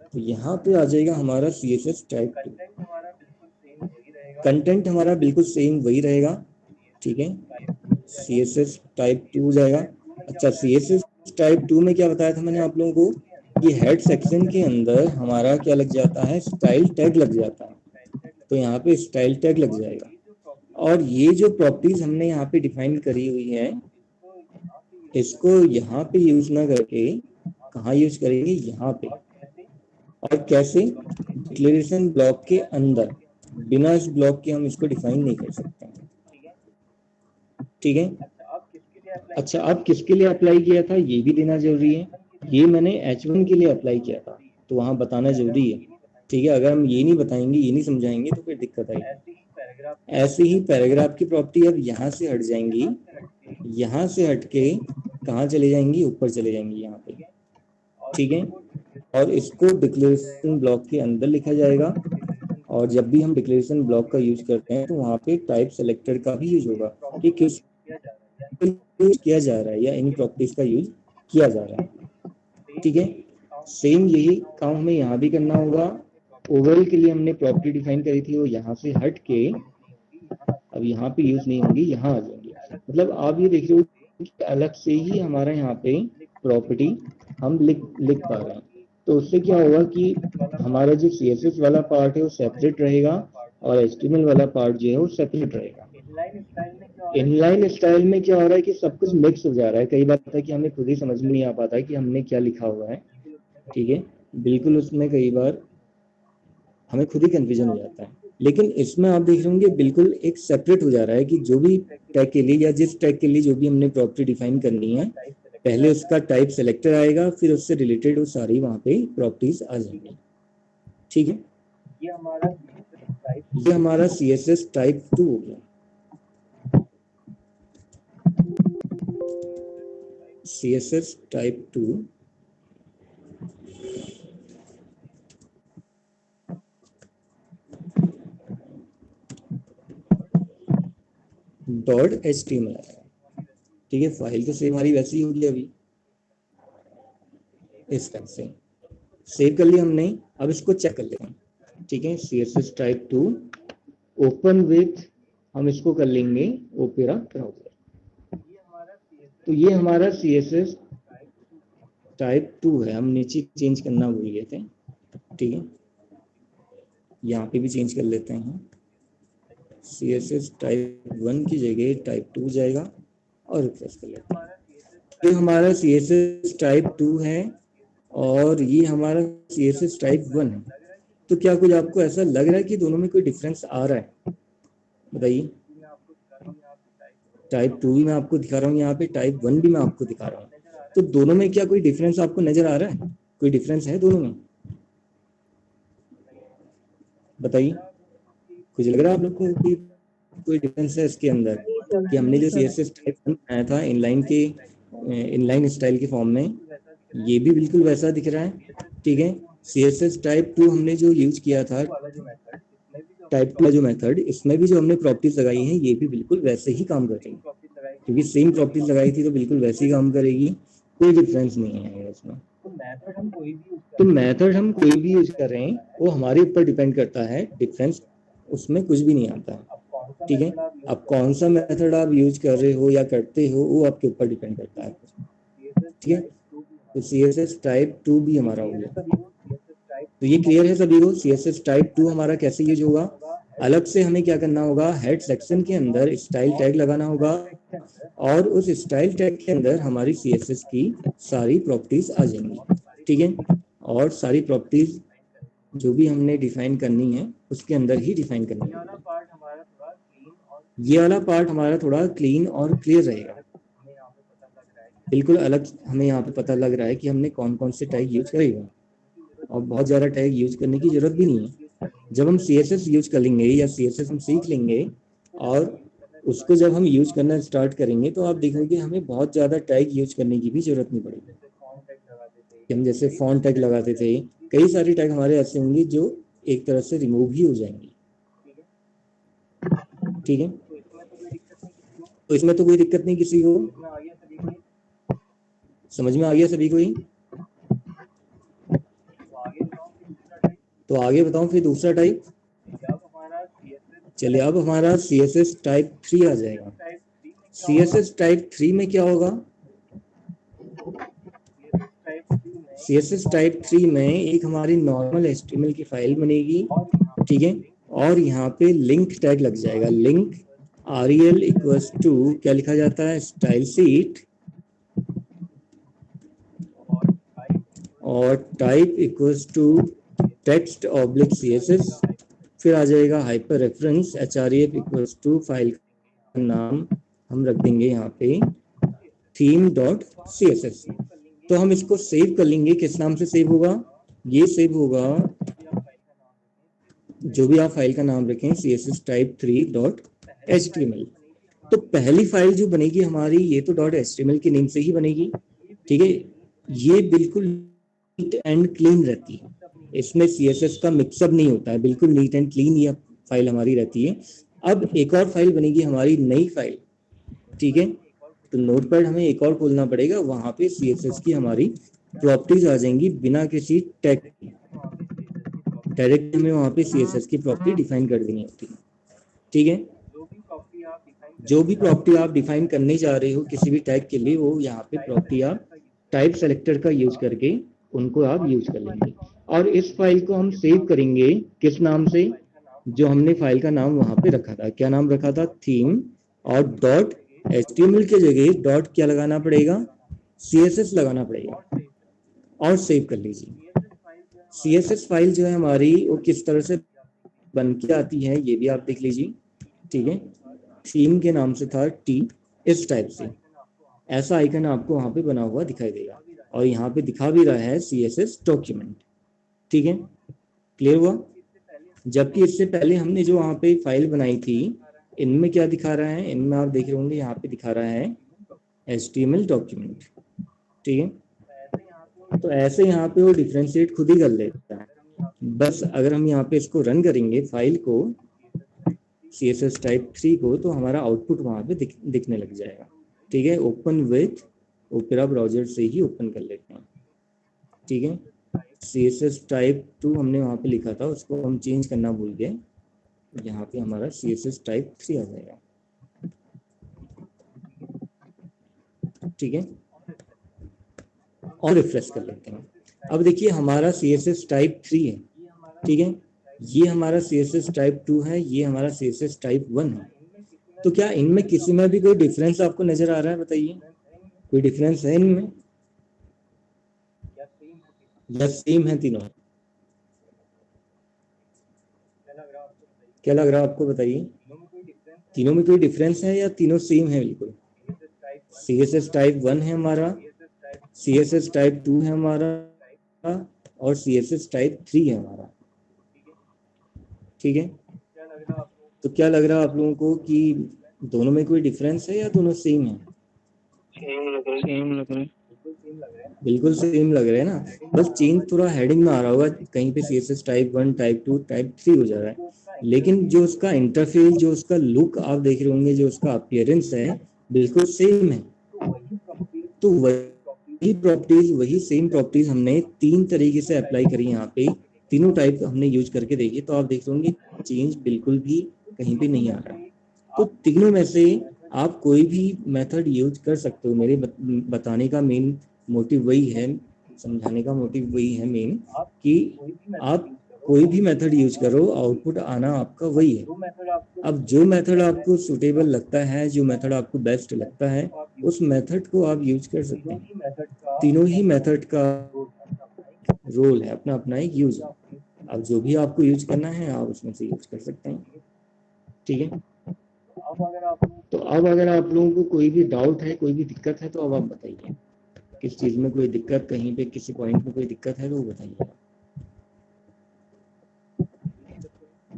तो यहाँ पे आ जाएगा हमारा CSS टाइप 2। कंटेंट हमारा बिल्कुल सेम वही रहेगा। ठीक है, CSS टाइप 2 जाएगा। अच्छा, CSS टाइप 2 में क्या बताया था मैंने आप लोगों को कि हेड सेक्शन के अंदर हमारा क्या लग जाता है, स्टाइल टैग लग जाता है। तो यहाँ पे स्टाइल टैग लग जाएगा। और ये जो प्रॉपर्टीज हमने यहाँ पे डिफाइन करी हुई है, इसको यहाँ पे यूज ना करके कहाँ यूज करेंगे? यहाँ पे। और कैसे? डिक्लेरेशन ब्लॉक के अंदर, बिना इस ब्लॉक के हम इसको डिफाइन नहीं कर सकते हैं। ठीक है, अच्छा अब किसके लिए अप्लाई किया था ये भी देना जरूरी है। ये मैंने H1 के लिए अप्लाई किया था, तो वहां बताना जरूरी है। ठीक है, अगर हम ये नहीं बताएंगे, ये नहीं समझाएंगे तो फिर दिक्कत आएगी। ऐसे ही पैराग्राफ की प्रॉपर्टी अब यहाँ से हट जाएंगी, यहाँ से हट के कहाँ चले जाएंगी? ऊपर चले जाएंगी यहाँ पे। ठीक है, और इसको डिक्लेरेशन ब्लॉक के अंदर लिखा जाएगा। और जब भी हम डिक्लेरेशन ब्लॉक का यूज करते हैं तो वहाँ पे टाइप सेलेक्टर का भी यूज होगा कि किस यूज किया जा रहा है या इन प्रॉपर्टीज का यूज किया जा रहा है। ठीक है, सेम यही काम हमें यहाँ भी करना होगा। ओवरऑल के लिए हमने प्रॉपर्टी डिफाइन करी थी, वो यहाँ से हट के अब यहाँ पे यूज नहीं होंगी, यहाँ आ जाएंगी। मतलब आप ये देख रहे हो कि अलग से ही हमारा यहाँ पे प्रॉपर्टी हम लिख पा रहे हैं। तो उससे क्या होगा कि हमारा जो CSS वाला पार्ट है वो सेपरेट रहेगा और HTML वाला पार्ट जो है वो सेपरेट रहेगा। इनलाइन स्टाइल में क्या हो रहा है कि सब कुछ मिक्स हो जा रहा है। कई बार होता है कि हमें खुद ही समझ में नहीं आ पाता है कि हमने क्या लिखा हुआ है। ठीक है, बिल्कुल उसमें कई बार हमें खुद ही कंफ्यूजन हो जाता है। लेकिन इसमें आप देख रहे होंगे बिल्कुल एक सेपरेट हो जा रहा है कि जो भी टैग के लिए या जिस टैग के लिए जो भी हमने प्रॉपर्टी डिफाइन करनी है, पहले उसका टाइप सेलेक्टर आएगा, फिर उससे रिलेटेड वो सारी वहाँ पे प्रॉपर्टीज आ जाएंगी। ठीक है, ये हमारा CSS टाइप 2 हो गया। CSS type 2 .html। ठीक है, फाइल तो सेम हमारी वैसी होगी अभी। इस तरह से सेव कर लिया हमने। अब इसको चेक कर लेते हैं, ठीक है। CSS टाइप 2 ओपन विथ, हम इसको कर लेंगे ओपेरा ब्राउजर। तो ये हमारा CSS टाइप 2 है। हम नीचे चेंज करना भूल गए थे, ठीक है। यहाँ पे भी चेंज कर लेते हैं, CSS टाइप 1 की जगह टाइप 2 जाएगा और रिफ्रेश कर लेते हैं। ये हमारा CSS टाइप 2 है और ये हमारा CSS टाइप 1 है। तो क्या कुछ आपको ऐसा लग रहा है कि दोनों में कोई डिफरेंस आ रहा है? बताइए। टाइप 2 भी मैं आपको दिखा रहा हूँ यहाँ पे, टाइप 1 भी मैं आपको दिखा रहा हूँ। तो दोनों में क्या कोई डिफरेंस आपको नजर आ रहा है? कोई डिफरेंस है दोनों में? बताइए, कुछ लग रहा है आप लोग को कि कोई डिफरेंस है इसके अंदर? कि हमने जो CSS टाइप 1 बनाया था इनलाइन स्टाइल के फॉर्म में, ये भी बिल्कुल वैसा दिख रहा है, ठीक है। CSS टाइप 2 हमने जो यूज किया था, टाइप 2 का जो मेथड, इसमें भी जो हमने प्रॉपर्टीज लगाई हैं ये भी बिल्कुल वैसे ही काम करेगी, क्योंकि सेम प्रॉपर्टीज लगाई थी तो बिल्कुल वैसे ही काम करेगी, कोई डिफरेंस नहीं है इसमें। तो मेथड हम कोई भी यूज कर रहे हैं वो हमारे ऊपर डिपेंड करता है, डिफरेंस उसमें कुछ भी नहीं आता है, ठीक है। अब कौन सा मेथड आप यूज कर रहे हो या करते हो वो आपके ऊपर डिपेंड करता है, ठीक है। तो CSS टाइप 2 भी हमारा हो गया। तो ये क्लियर है सभी को? CSS टाइप 2 हमारा कैसे यूज होगा? अलग से हमें क्या करना होगा, हेड सेक्शन के अंदर स्टाइल टैग लगाना होगा और उस स्टाइल टैग के अंदर हमारी CSS की सारी प्रॉपर्टीज आ जाएंगी, ठीक है। और सारी प्रॉपर्टीज जो भी हमने डिफाइन करनी है उसके अंदर ही डिफाइन करनी है। ये वाला पार्ट हमारा थोड़ा क्लीन और क्लियर रहेगा, बिल्कुल अलग हमें यहाँ पे पता लग रहा है कि हमने कौन कौन से टैग यूज करेगा, और बहुत ज़्यादा टैग यूज करने की जरूरत भी नहीं है। जब हम CSS यूज कर लेंगे या CSS हम सीख लेंगे और उसको जब हम यूज करना स्टार्ट करेंगे तो आप देखोगे हमें बहुत ज़्यादा टैग यूज करने की भी जरूरत नहीं पड़ेगी। हम जैसे फॉन्ट टैग लगाते थे, कई सारे टैग हमारे ऐसे होंगे जो एक तरह से रिमूव ही हो जाएंगे, ठीक है। तो इसमें तो कोई दिक्कत नहीं किसी को, समझ में आ गया सभी को ही? तो आगे बताऊं फिर दूसरा टाइप। चलिए अब हमारा CSS टाइप 3 आ जाएगा। CSS टाइप 3 में क्या होगा? CSS टाइप 3 में एक हमारी नॉर्मल HTML की फाइल बनेगी, ठीक है। और यहाँ पे लिंक टैग लग जाएगा, लिंक rel इक्वल्स टू क्या लिखा जाता है, स्टाइल शीट, और type equals to text oblique CSS, फिर आ जाएगा hyper reference href equals to file का नाम हम रख देंगे यहाँ पे theme.css। तो हम इसको सेव कर लेंगे, किस नाम से सेव होगा? ये सेव होगा, जो भी आप फाइल का नाम रखें, CSS टाइप 3.html। तो पहली फाइल जो बनेगी हमारी ये तो .html के नेम से ही बनेगी, ठीक है। ये बिल्कुल नीट एंड क्लीन रहती है, इसमें CSS का मिक्सअप नहीं होता है, बिल्कुल नीट एंड क्लीन ये फाइल हमारी रहती है। अब एक और फाइल बनेगी हमारी, नई फाइल, ठीक है। तो नोटपैड हमें एक और खोलना पड़ेगा, वहां पे CSS की हमारी प्रॉपर्टीज आ जाएंगी बिना किसी टैग, डायरेक्ट हमें वहां पे CSS की प्रॉपर्टी डिफाइन कर देनी होती है, ठीक है। जो भी प्रॉपर्टी आप डिफाइन करने जा रहे हो किसी भी टैग के लिए, वो यहाँ पे प्रॉपर्टी आप टाइप सेलेक्टर का यूज करके उनको आप यूज कर लेंगे। और इस फाइल को हम सेव करेंगे किस नाम से? जो हमने फाइल का नाम वहां पे रखा था, क्या नाम रखा था? थीम, और .html के जगह डॉट क्या लगाना पड़ेगा? CSS लगाना पड़ेगा, और सेव कर लीजिए। CSS फाइल जो है हमारी वो किस तरह से बन के आती है ये भी आप देख लीजिए, ठीक है। थीम के नाम से था T, इस टाइप से ऐसा आइकन आपको वहां पे बना हुआ दिखाई देगा, और यहाँ पे दिखा भी रहा है CSS डॉक्यूमेंट, ठीक है। क्लियर हुआ? जबकि इससे पहले हमने जो वहाँ पे फाइल बनाई थी, इनमें क्या दिखा रहा है? इनमें आप देख रहे होंगे यहाँ पे दिखा रहा है HTML डॉक्यूमेंट, ठीक है। तो ऐसे यहाँ पे वो डिफ्रेंशिएट खुद ही कर लेता है। बस अगर हम यहाँ पे इसको रन करेंगे फाइल को, CSS टाइप 3 को, तो हमारा आउटपुट वहाँ पे दिखने लग जाएगा, ठीक है। ओपन विथ ओपेरा ब्राउजर से ही ओपन कर लेते हैं, ठीक है। CSS टाइप 2 हमने वहाँ पे लिखा था, उसको हम चेंज करना भूल गए, यहाँ पे हमारा CSS टाइप 3 आ जाएगा। ठीक है, और रिफ्रेश कर लेते हैं। अब देखिए हमारा CSS टाइप 3 है, ठीक है, ये हमारा CSS टाइप 2 है, ये हमारा CSS टाइप 1 है। तो क्या इनमें किसी में भी कोई डिफरेंस आपको नजर आ रहा है? बताइए, कोई डिफरेंस है इनमें या सेम है तीनों? क्या लग रहा है आपको? बताइए, तीनों में कोई डिफरेंस है या तीनों सेम है बिल्कुल? CSS टाइप 1 है हमारा, CSS टाइप 2 है हमारा, और CSS टाइप 3 है हमारा। ठीक है, तो क्या लग रहा है आप लोगों को कि दोनों में कोई डिफरेंस है या दोनों सेम है? सेम लग रहा है। बिल्कुल सेम लग रहे हैं ना, बस चेंज थोड़ा हेडिंग में आ रहा होगा, कहीं पे CSS टाइप 1 टाइप 2 टाइप 3 हो जा रहा है, लेकिन जो उसका इंटरफेस, जो उसका लुक आप देख रहे होंगे, जो उसका अपीयरेंस है, बिल्कुल सेम है। तो वही सेम प्रॉपर्टीज हमने 3 तरीके से अप्लाई करी यहाँ पे, तीनों टाइप हमने यूज करके देखी, तो आप देख रहे होंगे चेंज बिल्कुल भी कहीं पे नहीं आ रहा। तो तीनों में से आप कोई भी मेथड यूज कर सकते हो। मेरे बताने का मेन मोटिव वही है, समझाने का मोटिव वही है मेन, कि आप कोई भी मेथड यूज करो, आउटपुट आना आपका वही है। अब जो मेथड आपको सुटेबल लगता है, जो मेथड आपको बेस्ट लगता है, उस मेथड को आप यूज कर सकते हैं। तीनों ही मेथड का रोल है, अपना अपना एक यूज है। अब जो भी आपको यूज करना है आप उसमें से यूज कर सकते हैं। ठीक है, तो अब अगर आप लोगों को कोई भी डाउट है, कोई भी दिक्कत है, तो अब आप बताइए, किस चीज में कोई दिक्कत, कहीं पे किसी पॉइंट में कोई दिक्कत है तो वो बताइए।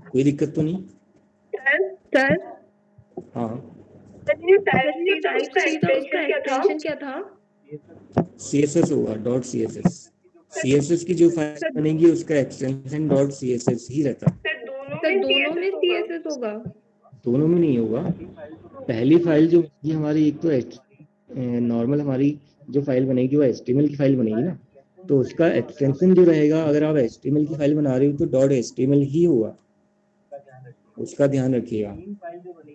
कोई दिक्कत तो नहीं? सर हाँ, जो टाइप सी था उसका एक्सटेंशन क्या था? CSS होगा, .css। CSS की जो फाइल बनेगी उसका एक्सटेंशन .css ही रहता है। सर दोनों में CSS होगा? दोनों में नहीं होगा। पहली फाइल जो बनेगी हमारी, एक तो नॉर्मल हमारी जो फाइल बनेगी वो HTML की फाइल बनेगी ना, तो उसका एक्सटेंशन जो रहेगा, अगर आप HTML की फाइल बना रहे हो तो .html ही होगा, उसका ध्यान रखिएगा।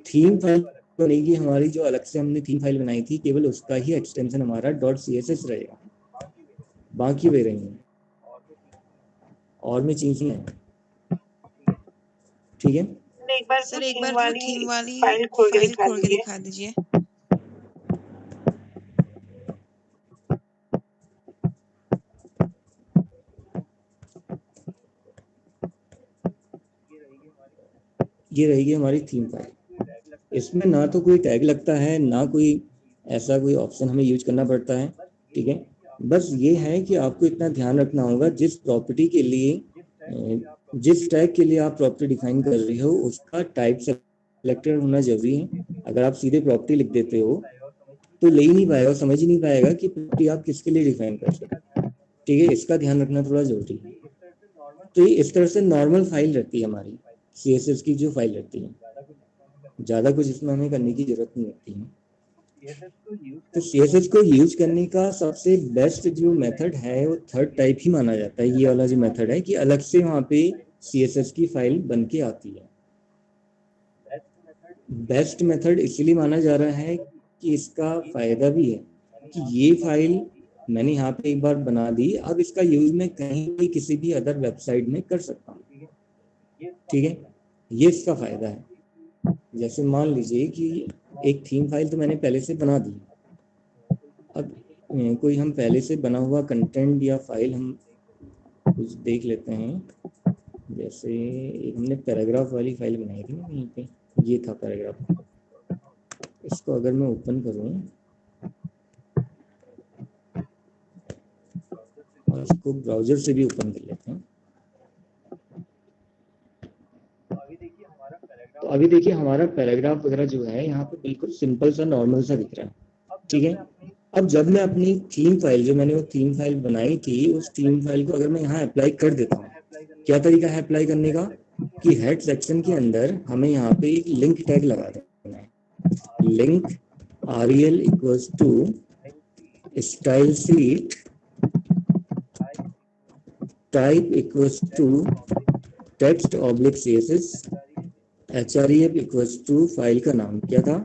थीम फाइल बनेगी हमारी, जो अलग से हमने थीम फाइल बनाई थी, केवल उसका ही एक्सटेंशन हमारा .css रहेगा, बाकी वे रहेंगे, और में चीज नहीं है। ठीक है, सर एक बार वो थीम वाली फाइल खोल के दिखा दीजिए। ये रहेगी हमारी थीम फाइल। इसमें ना तो कोई टैग लगता है, ना कोई ऐसा कोई ऑप्शन हमें यूज करना पड़ता है। ठीक है, बस ये है कि आपको इतना ध्यान रखना होगा, जिस प्रॉपर्टी के लिए, जिस टैग के लिए आप प्रॉपर्टी डिफाइन कर रहे हो, उसका टाइप सेलेक्टेड होना जरूरी है। अगर आप सीधे प्रॉपर्टी लिख देते हो तो ले ही नहीं पाएगा, समझ ही नहीं पाएगा कि प्रॉपर्टी आप किसके लिए डिफाइन कर रहे हो। ठीक है, इसका ध्यान रखना थोड़ा जरूरी है। तो ये इस तरह से नॉर्मल फाइल रहती है हमारी, CSS की जो फाइल रहती है, ज़्यादा कुछ इसमें हमें करने की जरूरत नहीं होती है। तो CSS को यूज करने का सबसे बेस्ट जो मेथड है वो थर्ड टाइप ही माना जाता है। ये वाला जो मेथड है कि अलग से वहाँ पे CSS की फाइल बन के आती है। बेस्ट मेथड इसलिए माना जा रहा है कि इसका फायदा भी है कि ये फाइल मैंने यहाँ पे एक बार बना दी, अब इसका यूज मैं कहीं भी किसी भी अदर वेबसाइट में कर सकता हूँ। ठीक है, ये इसका फायदा है। जैसे मान लीजिए कि एक थीम फाइल तो मैंने पहले से बना दी, अब कोई हम पहले से बना हुआ कंटेंट या फाइल हम कुछ देख लेते हैं। जैसे एक हमने पैराग्राफ वाली फाइल बनाई थी ना, यहीं पे ये था पैराग्राफ। इसको अगर मैं ओपन करूं और इसको ब्राउजर से भी ओपन कर लेते हैं, तो अभी देखिए हमारा पैराग्राफ वगैरह जो है यहाँ पे बिल्कुल सिंपल सा नॉर्मल सा दिख रहा है। ठीक है, अब जब मैं अपनी थीम फाइल, जो मैंने वो थीम फाइल बनाई थी, उस थीम फाइल को अगर मैं यहाँ अप्लाई कर देता हूँ, क्या तरीका है अप्लाई करने का, कि हेड सेक्शन के अंदर हमें यहाँ पे एक लिंक टैग लगा देना है। Link rel equals to style sheet type equals to text oblique CSS, href equals to file का नाम क्या था,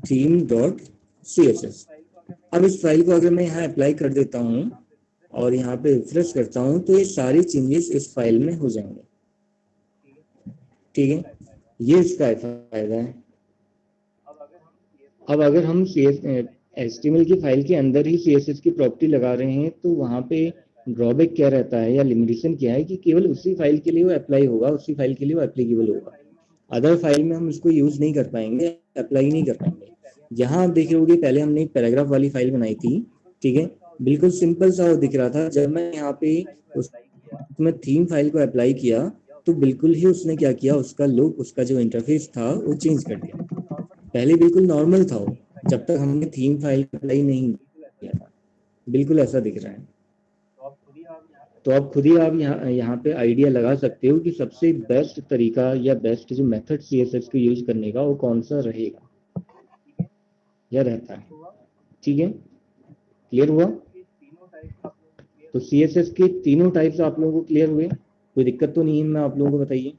theme.css। अब इस फाइल को अगर मैं यहाँ अप्लाई कर देता हूँ और यहाँ पे रिफ्रेश करता हूँ तो ये सारी चेंजेस इस फाइल में हो जाएंगे, ठीक है। ये इसका फायदा है। अब अगर हम HTML की फाइल के अंदर ही CSS की प्रॉपर्टी लगा रहे हैं तो वहाँ पे ड्रॉबैक क्या रहता है या लिमिटेशन क्या है कि केवल उसी फाइल के लिए वो अप्लाई होगा, उसी फाइल के लिए वो एप्लीकेबल होगा, अदर फाइल में हम उसको यूज नहीं कर पाएंगे, अप्लाई नहीं कर पाएंगे। यहाँ आप देख रहे पहले हमने एक पैराग्राफ वाली फाइल बनाई थी, ठीक है, बिल्कुल सिंपल सा वो दिख रहा था। जब मैं यहाँ पे उसमें थीम फाइल को अप्लाई किया तो बिल्कुल ही उसने क्या किया, उसका लुक, उसका जो इंटरफेस था वो चेंज कर दिया। पहले बिल्कुल नॉर्मल था वो, जब तक हमने थीम फाइल अप्लाई नहीं किया था, बिल्कुल ऐसा दिख रहा है। तो आप खुद ही आप यहाँ पे आइडिया लगा सकते हो कि सबसे बेस्ट तरीका या बेस्ट जो मेथड CSS को यूज करने का वो कौन सा रहेगा या रहता है, ठीक है। क्लियर हुआ? तो CSS के तीनों टाइप्स आप लोगों को क्लियर हुए? कोई दिक्कत तो नहीं है? मैं आप लोगों को बताइए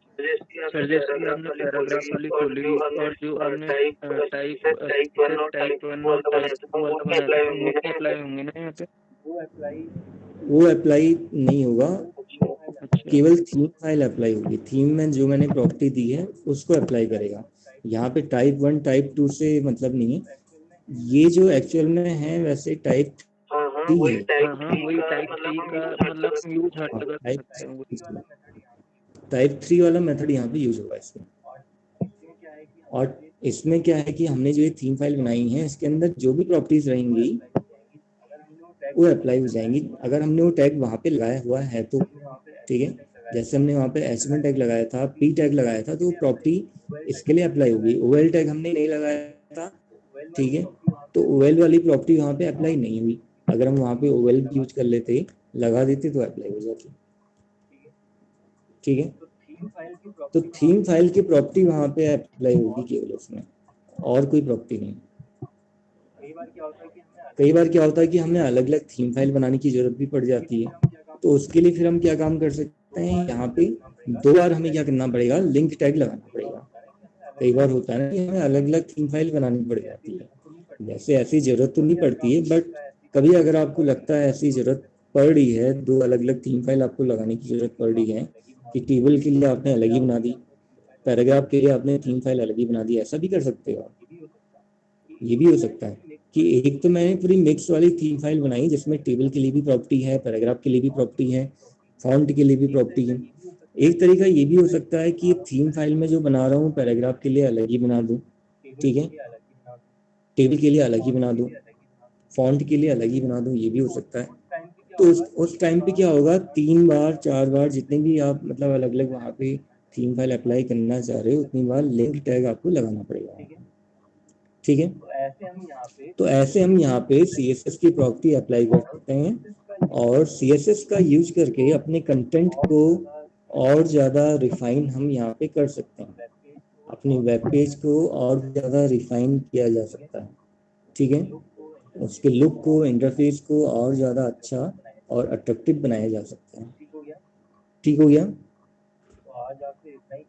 सर जैसे कि आपने पैराग्राफ वाली खोली और जो आपने टाइप 1 और टाइप 2 वाला बनाया था वो अप्लाई होंगे ना यहाँ पे? वो अप्लाई नहीं होगा, केवल थीम फाइल अप्लाई होगी। थीम में जो मैंने प्रॉपर्टी दी है उसको अप्लाई करेगा। यहाँ पे टाइप 1 टाइप 2 से मतलब नहीं है, ये जो एक्चुअल में है वैसे टाइप 3 है। वही टाइप 3 का मतलब यूज हर जगह कर सकते हैं वो। टाइप 3 वाला मेथड यहाँ पे यूज होगा इसमें। और इसमें क्या है कि हमने जो ये थीम फाइल बनाई है इसके अंदर जो भी प्रॉपर्टीज रहेंगी वो अप्लाई हो जाएंगी अगर हमने वो टैग वहाँ पे लगाया हुआ है तो, ठीक है। जैसे हमने वहाँ पे HTML टैग लगाया था, P टैग लगाया था, तो प्रॉपर्टी इसके लिए अप्लाई होगी। OL टैग हमने नहीं लगाया था, ठीक है, तो OL वाली प्रॉपर्टी वहाँ पे अप्लाई नहीं हुई। अगर हम वहाँ पे OL यूज कर लेते, लगा देते तो अप्लाई हो जाती, ठीक है। तो थीम फाइल की प्रॉपर्टी वहाँ पे अप्लाई होगी केवल उसमें, और कोई प्रॉपर्टी नहीं। कई बार क्या होता है कि हमें अलग अलग थीम फाइल बनाने की जरूरत भी पड़ जाती है, तो उसके लिए फिर हम क्या काम कर सकते हैं, यहाँ पे 2 बार हमें क्या करना पड़ेगा, लिंक टैग लगाना पड़ेगा। कई बार होता है ना कि हमें अलग अलग थीम फाइल बनानी पड़ जाती है। वैसे ऐसी जरूरत तो नहीं पड़ती है, बट कभी अगर आपको लगता है ऐसी जरूरत पड़ रही है, 2 अलग अलग थीम फाइल आपको लगाने की जरूरत पड़ रही है कि टेबल के लिए आपने अलग ही बना दी, पैराग्राफ के लिए आपने थीम फाइल अलग ही बना दी, ऐसा भी कर सकते हो आप। ये भी हो सकता है कि एक तो मैंने पूरी मिक्स वाली थीम फाइल बनाई जिसमें टेबल के लिए भी प्रॉपर्टी है, पैराग्राफ के लिए भी प्रॉपर्टी है, फॉन्ट के लिए भी प्रॉपर्टी है। एक तरीका ये भी हो सकता है कि थीम फाइल में जो बना रहा हूँ पैराग्राफ के लिए अलग ही बना दूँ, ठीक है, टेबल के लिए अलग ही बना दूँ, फॉन्ट के लिए अलग ही बना दूँ, ये भी हो सकता है। तो उस टाइम पे क्या होगा, 3 बार 4 बार जितने भी आप मतलब अलग अलग वहाँ पे थीम फाइल अप्लाई करना चाह रहे हो उतनी बार लिंक टैग आपको लगाना पड़ेगा, ठीक है। तो ऐसे हम यहाँ पे CSS की प्रॉपर्टी अप्लाई कर सकते हैं और CSS का यूज करके अपने कंटेंट को और ज़्यादा रिफाइन हम यहाँ पे कर सकते हैं, अपनी वेब पेज को और ज़्यादा रिफाइन किया जा सकता है, ठीक है। उसके लुक को, इंटरफेस को और ज़्यादा अच्छा और अट्रैक्टिव बनाया जा सकता है। ठीक हो गया?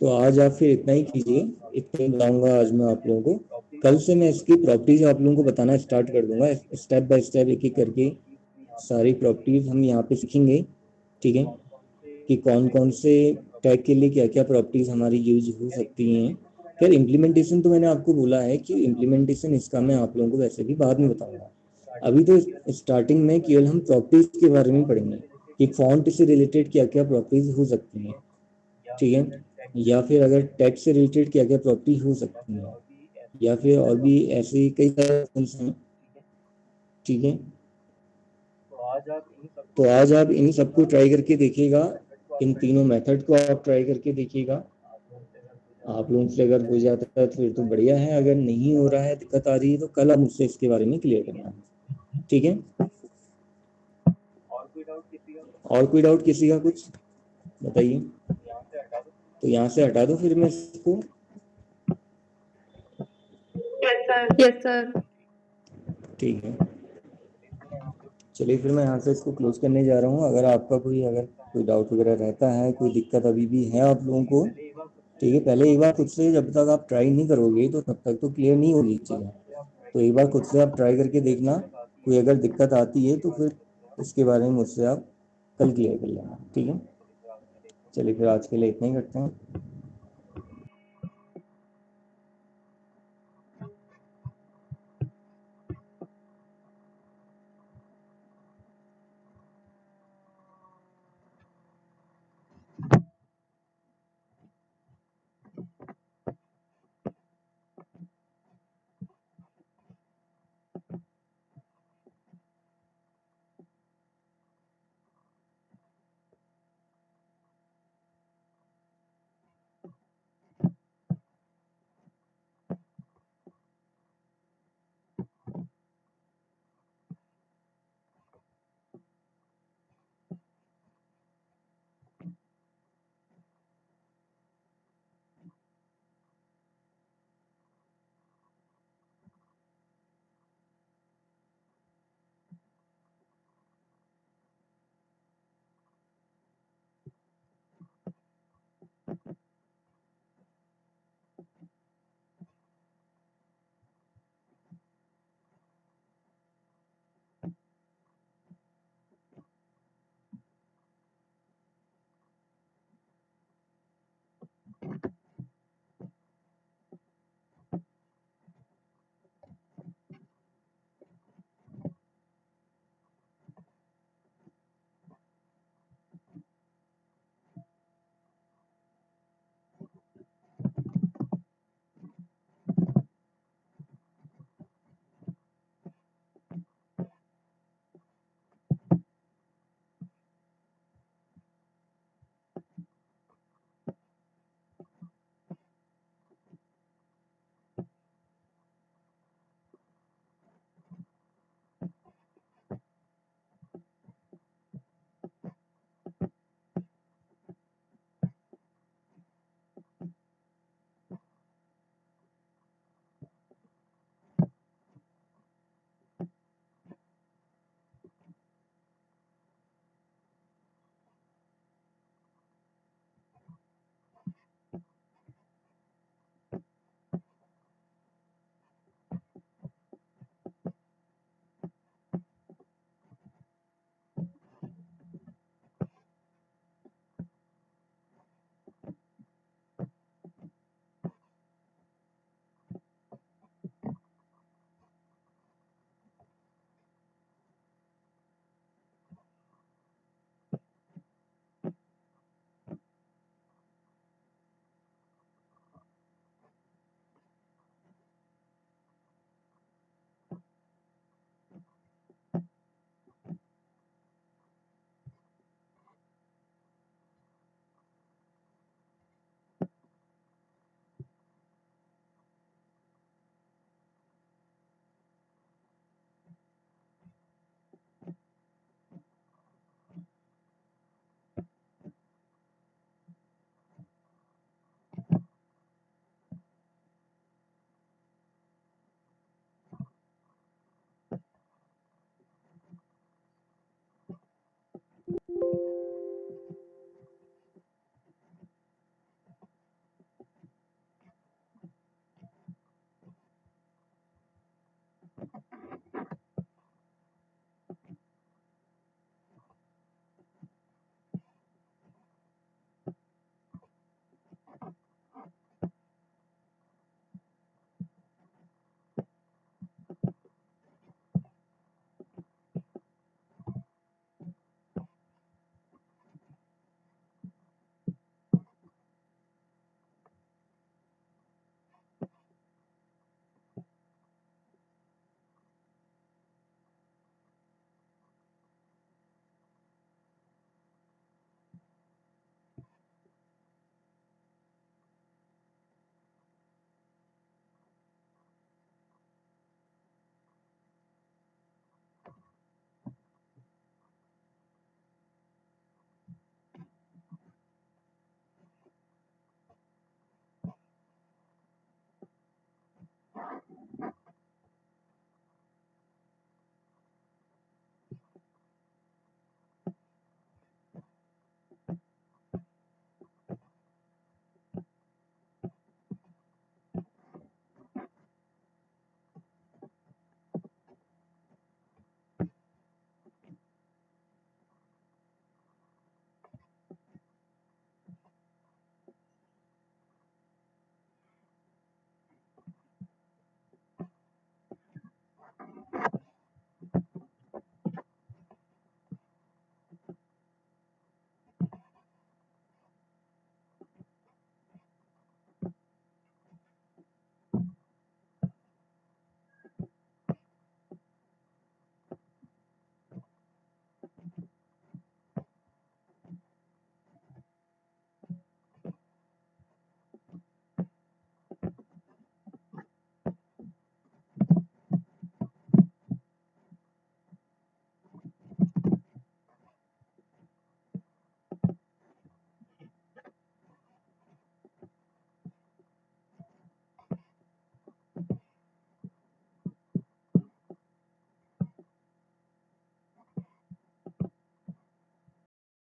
तो आज आप फिर इतना ही कीजिए, इतना ही बताऊंगा आज मैं आप लोगों को। कल से मैं इसकी प्रॉपर्टीज आप लोगों को बताना स्टार्ट कर दूंगा, स्टेप बाय स्टेप एक एक करके सारी प्रॉपर्टीज हम यहाँ पे सीखेंगे, ठीक है, कि कौन कौन से टैग के लिए क्या क्या प्रॉपर्टीज हमारी यूज हो सकती हैं। खैर इम्प्लीमेंटेशन तो मैंने आपको बोला है कि इम्प्लीमेंटेशन इसका मैं आप लोगों को वैसे भी बाद में बताऊंगा। अभी तो स्टार्टिंग में केवल हम प्रॉपर्टीज के बारे में पढ़ेंगे कि फॉन्ट से रिलेटेड क्या क्या प्रॉपर्टीज हो सकती हैं, ठीक है, या फिर अगर टैक्स से रिलेटेड क्या क्या प्रॉपर्टी हो सकती है, या फिर और भी ऐसे कई सारे हैं, ठीक है। तो आज आप इन सबको ट्राई करके देखिएगा, इन तीनों मेथड को आप ट्राई करके देखिएगा। आप लोगों से अगर हो जाता है तो फिर तो बढ़िया है, अगर नहीं हो रहा है, दिक्कत आ रही है, तो कल आप मुझसे इसके बारे में क्लियर करना है, ठीक है। और कोई डाउट किसी का कुछ बताइए? तो यहाँ से हटा दो फिर मैं इसको। Yes sir. ठीक है, चलिए फिर मैं यहाँ से इसको क्लोज करने जा रहा हूँ। अगर आपका कोई अगर कोई डाउट वगैरह रहता है, कोई दिक्कत अभी भी है आप लोगों को, ठीक है, पहले एक बार खुद से, जब तक आप ट्राई नहीं करोगे तो तब तक तो क्लियर नहीं होगी चीज़ें। तो एक बार खुद से आप ट्राई करके देखना, कोई अगर दिक्कत आती है तो फिर उसके बारे में मुझसे आप कल क्लियर कर लेना, ठीक है। चलिए फिर आज के लिए इतना ही करते हैं।